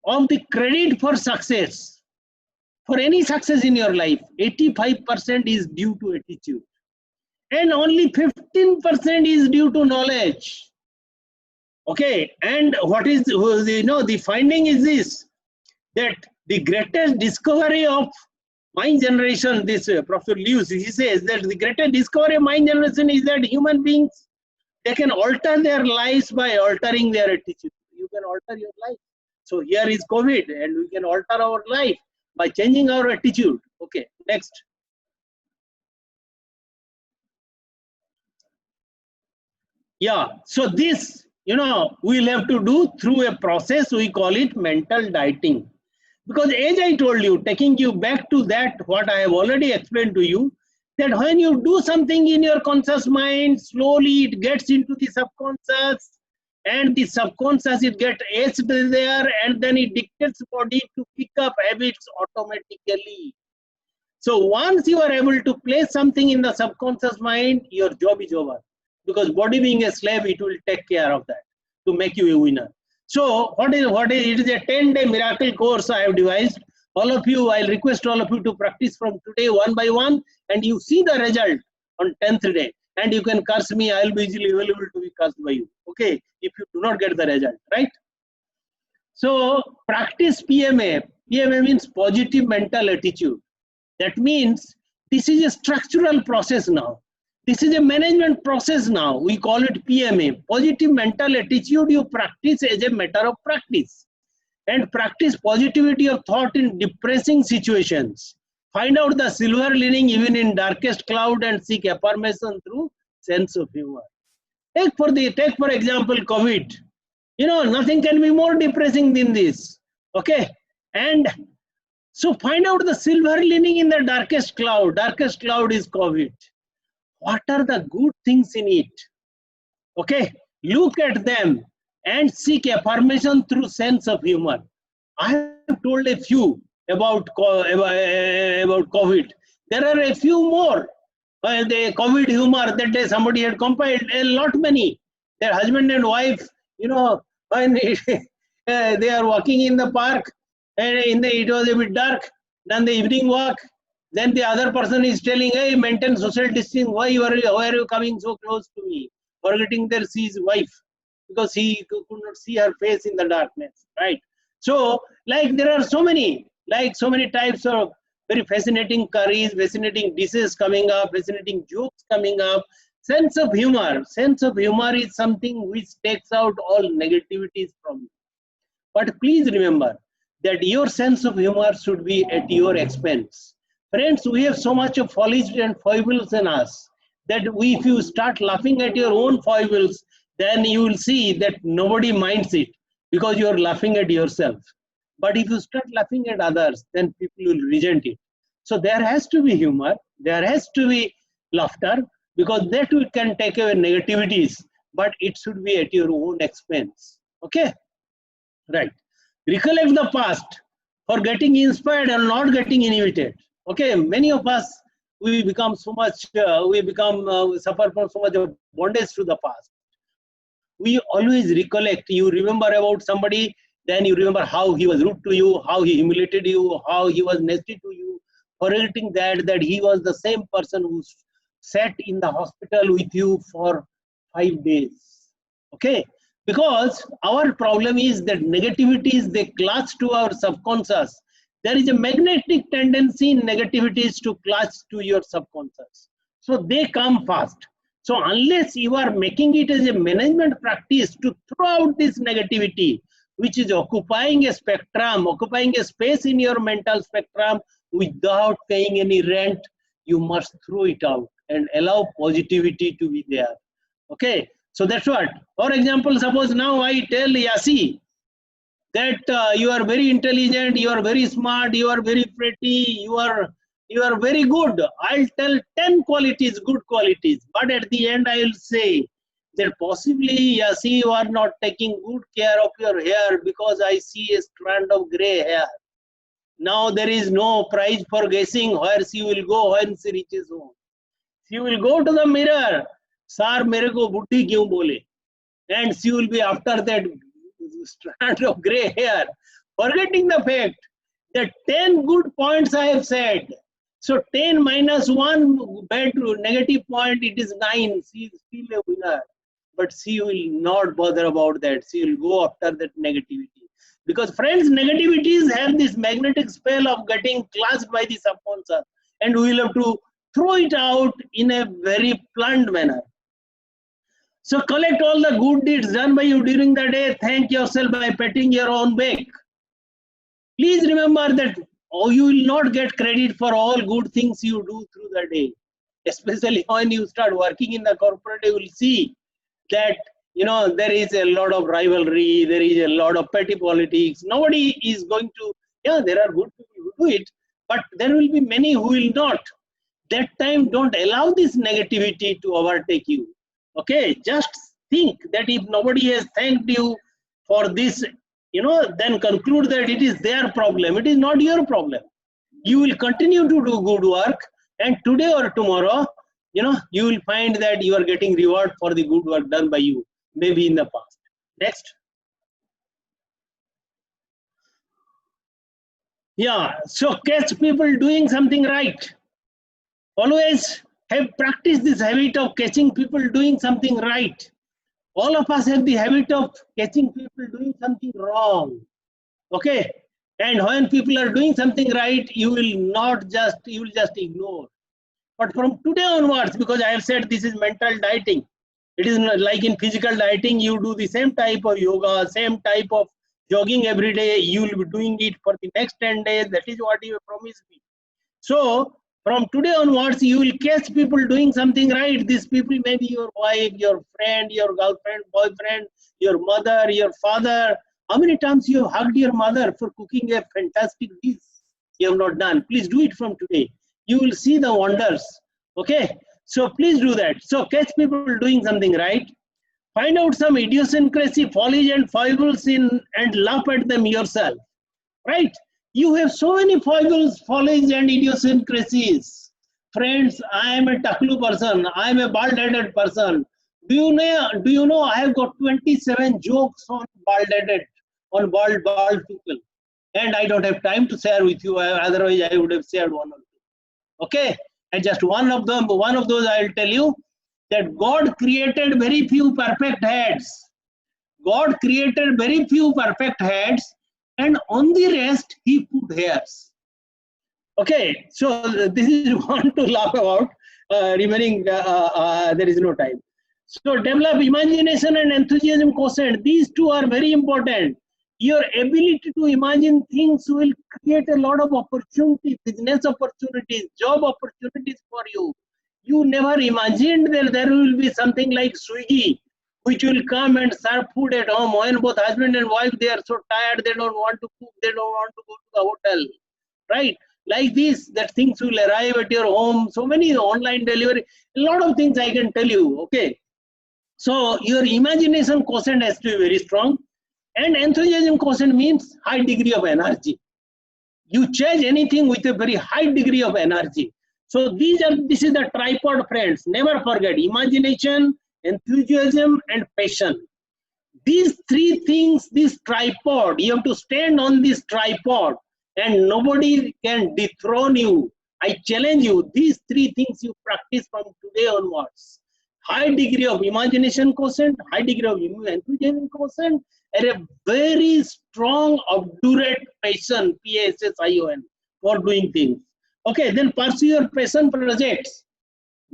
of the credit for success, for any success in your life, 85% is due to attitude. And only 15% is due to knowledge. Okay, and what is, the finding is this, that the greatest discovery of my generation, this Professor Lewis, he says that the greatest discovery of my generation is that human beings, they can alter their lives by altering their attitude. You can alter your life. So here is COVID, and we can alter our life by changing our attitude. Okay, next. Yeah, so this, we'll have to do through a process, we call it mental dieting. Because as I told you, taking you back to that, what I have already explained to you, that when you do something in your conscious mind, slowly it gets into the subconscious, and the subconscious, it gets etched there, and then it dictates body to pick up habits automatically. So once you are able to place something in the subconscious mind, your job is over. Because body being a slave, it will take care of that to make you a winner. So it is a 10-day miracle course I have devised. All of you, I'll request all of you to practice from today one by one, and you see the result on 10th day. And you can curse me, I'll be easily available to be cursed by you. Okay, if you do not get the result, right? So practice PMA. PMA means positive mental attitude. That means this is a structural process now. This is a management process now. We call it PMA. Positive mental attitude you practice as a matter of practice. And practice positivity of thought in depressing situations. Find out the silver lining even in darkest cloud and seek affirmation through sense of humor. Take for example, COVID. Nothing can be more depressing than this. Okay. And so find out the silver lining in the darkest cloud. Darkest cloud is COVID. What are the good things in it? Okay, look at them and seek affirmation through sense of humor. I have told a few about COVID. There are a few more. The COVID humor that day somebody had compiled, a lot many. Their husband and wife, when they are walking in the park, and it was a bit dark, then the evening walk. Then the other person is telling, hey, maintain social distancing. Why are you coming so close to me? Forgetting their his wife, because he could not see her face in the darkness, right? So, there are so many types of very fascinating curries, fascinating dishes coming up, fascinating jokes coming up. Sense of humor is something which takes out all negativities from you. But please remember that your sense of humor should be at your expense. Friends, we have so much of follies and foibles in us that if you start laughing at your own foibles, then you will see that nobody minds it because you are laughing at yourself. But if you start laughing at others, then people will resent it. So there has to be humor, there has to be laughter, because that we can take away negativities, but it should be at your own expense. Okay? Right. Recollect the past for getting inspired and not getting inhibited. Okay, many of us, we become so much, suffer from so much of bondage to the past. we always recollect. You remember about somebody, then you remember how he was rude to you, how he humiliated you, how he was nasty to you, forgetting that he was the same person who sat in the hospital with you for 5 days. Okay, because our problem is that negativities, they clutch to our subconscious. There is a magnetic tendency in negativities to clutch to your subconscious, so they come fast. So unless you are making it as a management practice to throw out this negativity, which is occupying a spectrum, occupying a space in your mental spectrum without paying any rent, you must throw it out and allow positivity to be there. Okay, so that's what. For example, suppose now I tell Yasi that you are very intelligent, you are very smart, you are very pretty, you are very good. I'll tell 10 qualities, good qualities, but at the end I will say that possibly, Yasi, you are not taking good care of your hair because I see a strand of gray hair. Now there is no prize for guessing where she will go when she reaches home. She will go to the mirror, Sir, mere ko buddhi kyun bole? And she will be after that strand of gray hair, forgetting the fact that 10 good points I have said. So 10 minus 1 bad negative point, it is 9. She is still a winner. But she will not bother about that. She will go after that negativity. Because friends, negativities have this magnetic spell of getting clutched by the subconscious. And we will have to throw it out in a very planned manner. So collect all the good deeds done by you during the day. Thank yourself by patting your own back. Please remember that you will not get credit for all good things you do through the day. Especially when you start working in the corporate, you will see that there is a lot of rivalry, there is a lot of petty politics. Nobody is going to, there are good people who do it, but there will be many who will not. That time, don't allow this negativity to overtake you. Okay, just think that if nobody has thanked you for this, then conclude that it is their problem. It is not your problem. You will continue to do good work, and today or tomorrow, you will find that you are getting reward for the good work done by you, maybe in the past. Next. Yeah, so catch people doing something right. Always have practiced this habit of catching people doing something right. All of us have the habit of catching people doing something wrong. Okay, and when people are doing something right, you will just ignore. But from today onwards, because I have said this is mental dieting, it is not like in physical dieting, you do the same type of yoga, same type of jogging every day, you will be doing it for the next 10 days. That is what you promised me. So from today onwards, you will catch people doing something right. These people may be your wife, your friend, your girlfriend, boyfriend, your mother, your father. How many times you have hugged your mother for cooking a fantastic dish you have not done? Please do it from today. You will see the wonders. Okay, so please do that. So catch people doing something right. Find out some idiosyncrasy, follies and foibles and laugh at them yourself. Right? You have so many foibles, follies and idiosyncrasies. Friends, I am a taklu person. I am a bald-headed person. Do you know I have got 27 jokes on bald-headed, on bald people. And I don't have time to share with you. Otherwise, I would have shared one or two. Okay? And just one of those I will tell you that God created very few perfect heads. God created very few perfect heads, and on the rest he put hairs. Okay, so this is one to laugh about. Remaining, there is no time. So develop imagination and enthusiasm quotient. These two are very important. Your ability to imagine things will create a lot of opportunities, business opportunities, job opportunities for you. You never imagined that there will be something like Swiggy, which will come and serve food at home. When both husband and wife, they are so tired, they don't want to cook, they don't want to go to the hotel, right? Like this, that things will arrive at your home. So many online delivery, a lot of things I can tell you, okay? So your imagination quotient has to be very strong. And enthusiasm quotient means high degree of energy. You change anything with a very high degree of energy. So this is the tripod, friends. Never forget imagination, enthusiasm, and passion. These three things, this tripod, you have to stand on this tripod and nobody can dethrone you. I challenge you, these three things you practice from today onwards. High degree of imagination quotient, high degree of enthusiasm quotient, and a very strong, obdurate passion, PASSION, for doing things. Okay, then pursue your passion projects.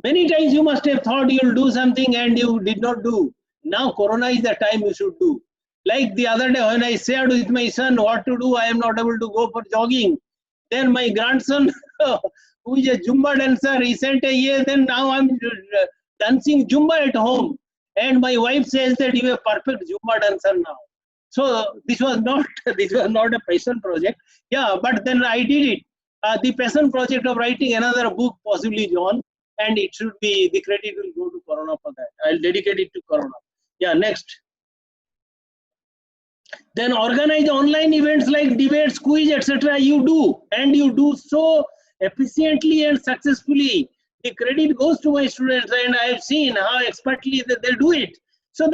Many times you must have thought you'll do something and you did not do. Now Corona is the time you should do. Like the other day when I shared with my son what to do, I am not able to go for jogging. Then my grandson, who is a Zumba dancer, he sent a year, then now I'm dancing Zumba at home. And my wife says that you are a perfect Zumba dancer now. So this was not a passion project. Yeah, but then I did it. The passion project of writing another book, possibly John, and it should be, the credit will go to Corona for that. I'll dedicate it to Corona. Yeah, next. Then organize online events like debates, quiz, etc. You do, and you do so efficiently and successfully. The credit goes to my students, and I have seen how expertly they do it. So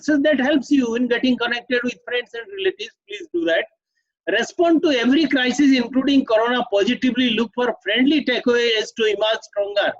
so that helps you in getting connected with friends and relatives. Please do that. Respond to every crisis, including Corona, positively. Look for friendly takeaways to emerge stronger.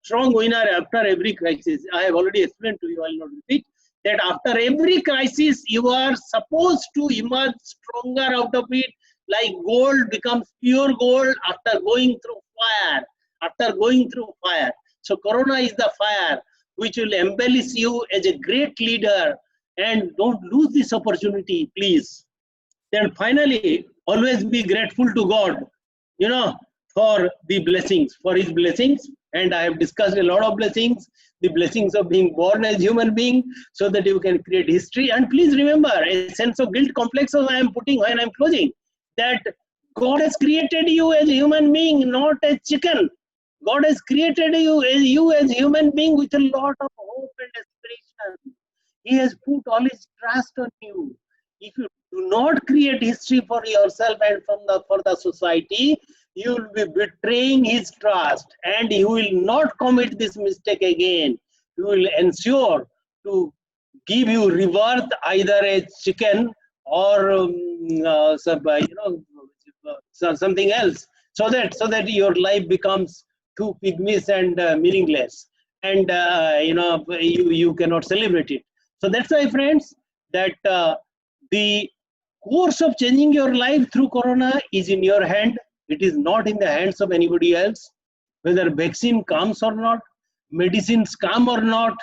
Strong winner after every crisis. I have already explained to you, I will not repeat, that after every crisis, you are supposed to emerge stronger out of it, like gold becomes pure gold after going through fire. After going through fire. So Corona is the fire which will embellish you as a great leader, and don't lose this opportunity, please. Then finally, always be grateful to God, for the blessings, for His blessings. And I have discussed a lot of blessings, the blessings of being born as human being, so that you can create history. And please remember, a sense of guilt complex I am putting when I am closing, that God has created you as a human being, not as chicken. God has created you as human being with a lot of hope and aspiration. He has put all His trust on you. If you do not create history for yourself and for the society, you will be betraying His trust, and you will not commit this mistake again. You will ensure to give you rebirth either a chicken or something else, so that your life becomes too pygmies and meaningless, and you cannot celebrate it. So that's why, friends, that the course of changing your life through Corona is in your hand. It is not in the hands of anybody else. Whether vaccine comes or not, medicines come or not,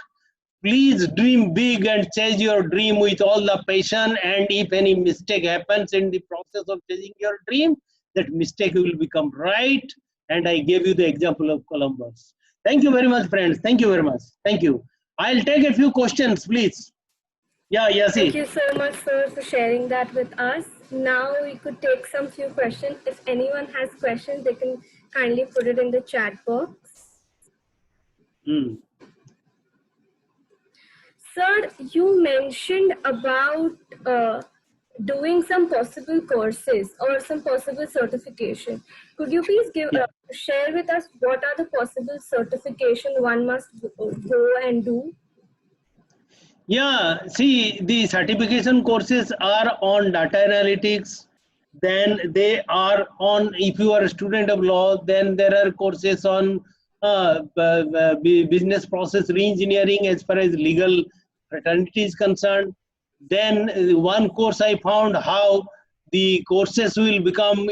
please dream big and chase your dream with all the passion. And if any mistake happens in the process of chasing your dream, that mistake will become right. And I gave you the example of Columbus. Thank you very much, friends. Thank you very much. Thank you. I'll take a few questions, please. Yeah, Yasi. Thank you so much, sir, for sharing that with us. Now we could take some few questions. If anyone has questions, they can kindly put it in the chat box. Sir, you mentioned about doing some possible courses or some possible certification. Could you please share with us what are the possible certification one must go and do? Yeah, see, the certification courses are on data analytics. Then they are on, if you are a student of law, then there are courses on business process reengineering as far as legal fraternity is concerned. Then one course I found how the courses will become,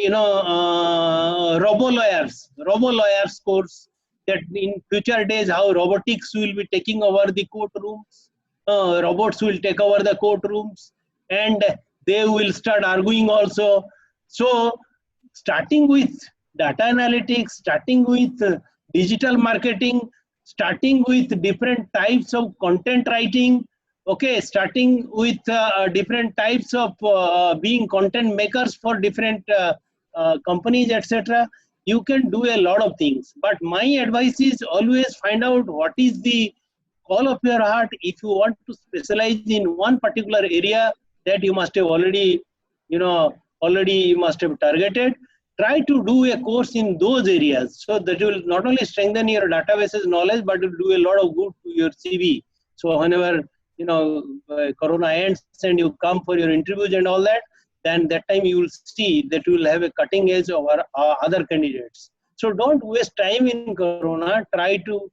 robo-lawyers course, that in future days how robotics will be taking over the courtrooms. Robots will take over the courtrooms, and they will start arguing also. So starting with data analytics, starting with digital marketing, starting with different types of content writing, okay, starting with different types of being content makers for different companies, etc. You can do a lot of things, but my advice is always find out what is the call of your heart. If you want to specialize in one particular area that you must have already you must have targeted, try to do a course in those areas, so that will not only strengthen your databases knowledge, but will do a lot of good to your CV. So whenever Corona ends and you come for your interviews and all that, then that time you will see that you will have a cutting edge over other candidates. So don't waste time in Corona. Try to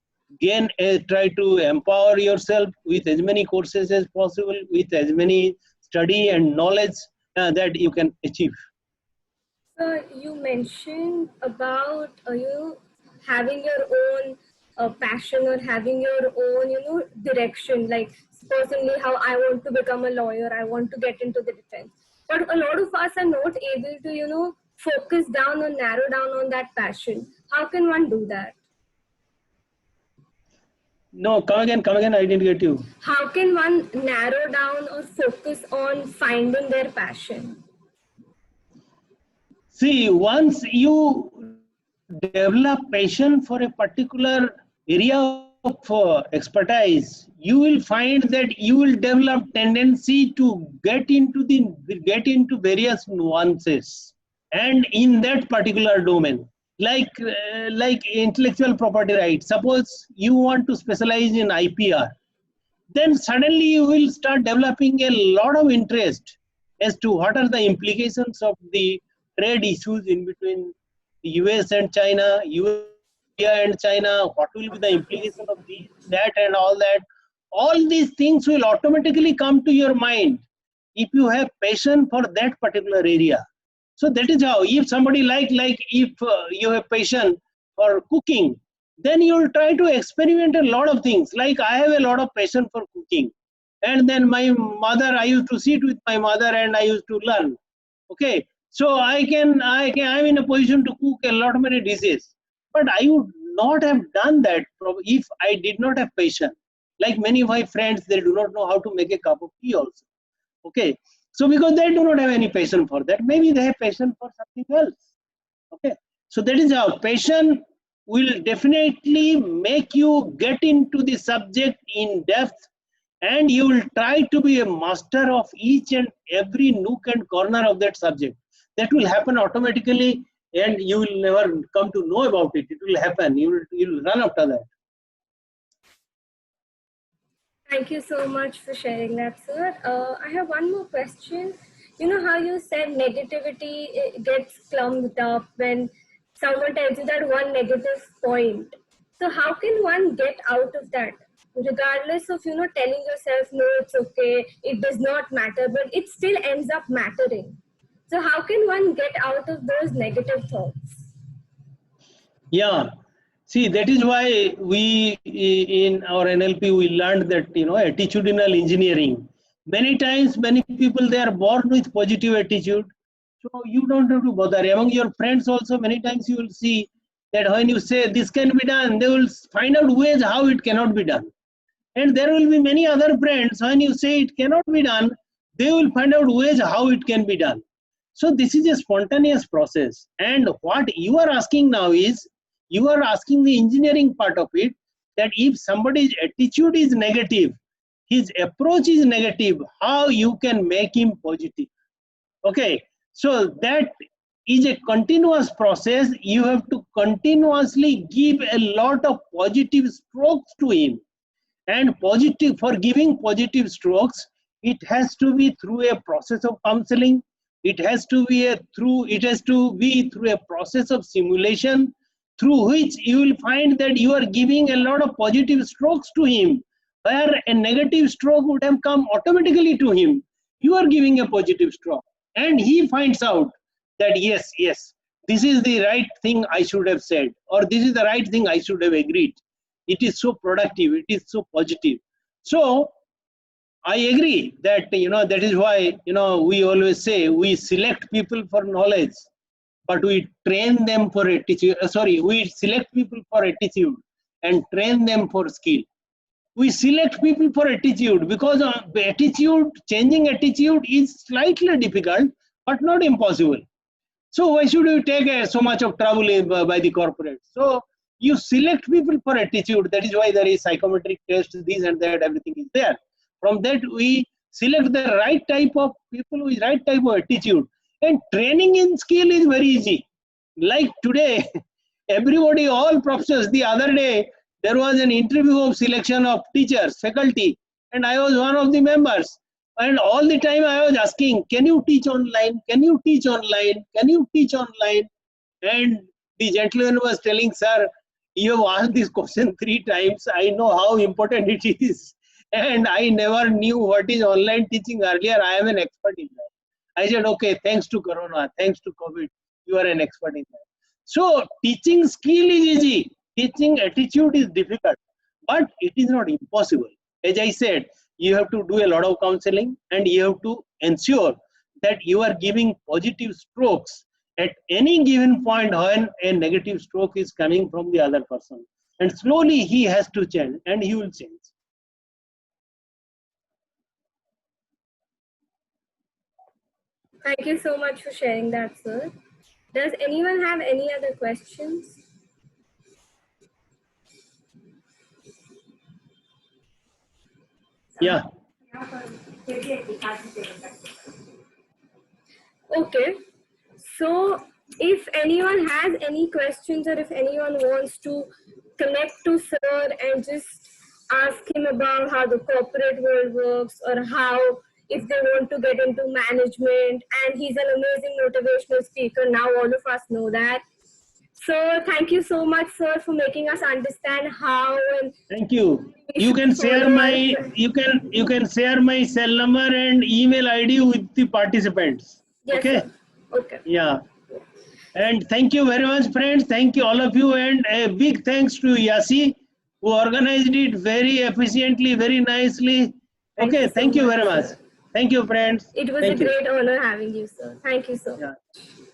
empower yourself with as many courses as possible, with as many study and knowledge that you can achieve. So you mentioned about you having your own passion or having your own direction. Like personally, how I want to become a lawyer, I want to get into the defense. But a lot of us are not able to focus down or narrow down on that passion. How can one do that? No, come again. I didn't get you. How can one narrow down or focus on finding their passion? See, once you develop passion for a particular area of expertise, you will find that you will develop tendency to get into various nuances, and in that particular domain, like intellectual property rights. Suppose you want to specialize in IPR, then suddenly you will start developing a lot of interest as to what are the implications of the trade issues in between the US and China, India and China, what will be the implication of these, that and all that. All these things will automatically come to your mind if you have passion for that particular area. So that is how, if somebody if you have passion for cooking, then you will try to experiment a lot of things. Like I have a lot of passion for cooking, and then I used to sit with my mother and I used to learn. Okay, so I'm in a position to cook a lot many dishes, but I would not have done that if I did not have passion. Like many of my friends, they do not know how to make a cup of tea also. Okay, so because they do not have any passion for that, maybe they have passion for something else. Okay, so that is how passion will definitely make you get into the subject in depth, and you will try to be a master of each and every nook and corner of that subject. That will happen automatically, and you will never come to know about it. It will happen. You will run after that. Thank you so much for sharing that, sir. I have one more question. You know how you said negativity gets clumped up when someone tells you that one negative point. So how can one get out of that? Regardless of, telling yourself, no, it's okay, it does not matter, but it still ends up mattering. So how can one get out of those negative thoughts? Yeah. See, that is why we in our NLP we learned that attitudinal engineering. Many times, many people, they are born with positive attitude, so you don't have to bother. Among your friends also, many times you will see that when you say this can be done, they will find out ways how it cannot be done. And there will be many other friends, when you say it cannot be done, they will find out ways how it can be done. So this is a spontaneous process. And what you are asking now is, you are asking the engineering part of it, that if somebody's attitude is negative, his approach is negative, how you can make him positive. Okay, so that is a continuous process. You have to continuously give a lot of positive strokes to him. And for giving positive strokes, it has to be through a process of counseling. It has to be through a process of simulation, through which you will find that you are giving a lot of positive strokes to him, where a negative stroke would have come automatically to him. You are giving a positive stroke, and he finds out that yes, this is the right thing I should have said, or this is the right thing I should have agreed. It is so productive, it is so positive. So I agree that that is why we always say we select people for knowledge, but we train them for attitude. We select people for attitude and train them for skill. We select people for attitude because changing attitude is slightly difficult, but not impossible. So why should you take so much of trouble by the corporate? So you select people for attitude. That is why there is psychometric test, this and that, everything is there. From that, we select the right type of people with right type of attitude. And training in skill is very easy. Like today, everybody, all professors, the other day, there was an interview of selection of teachers, faculty. and I was one of the members. And all the time I was asking, can you teach online? Can you teach online? Can you teach online? And the gentleman was telling, sir, you have asked this question 3 times. I know how important it is. And I never knew what is online teaching earlier. I am an expert in that. I said, okay, thanks to Corona, thanks to COVID, you are an expert in that. So teaching skill is easy. Teaching attitude is difficult, but it is not impossible. As I said, you have to do a lot of counseling and you have to ensure that you are giving positive strokes at any given point when a negative stroke is coming from the other person. And slowly he has to change and he will change. Thank you so much for sharing that, sir. Does anyone have any other questions? Yeah. Okay. So if anyone has any questions or if anyone wants to connect to sir and just ask him about how the corporate world works or how if they want to get into management, and he's an amazing motivational speaker, now all of us know that. So thank you so much, sir, for making us understand how and Thank you. You can share my you can share my cell number and email ID with the participants. yes, Okay. sir. Okay. Yeah. And thank you very much, friends. Thank you all of you, and a big thanks to Yasi, who organized it very efficiently, very nicely. Okay. Thank you very much. Thank you, friends. It was Thank a you. great honor having you, sir. Thank you so much. Yeah.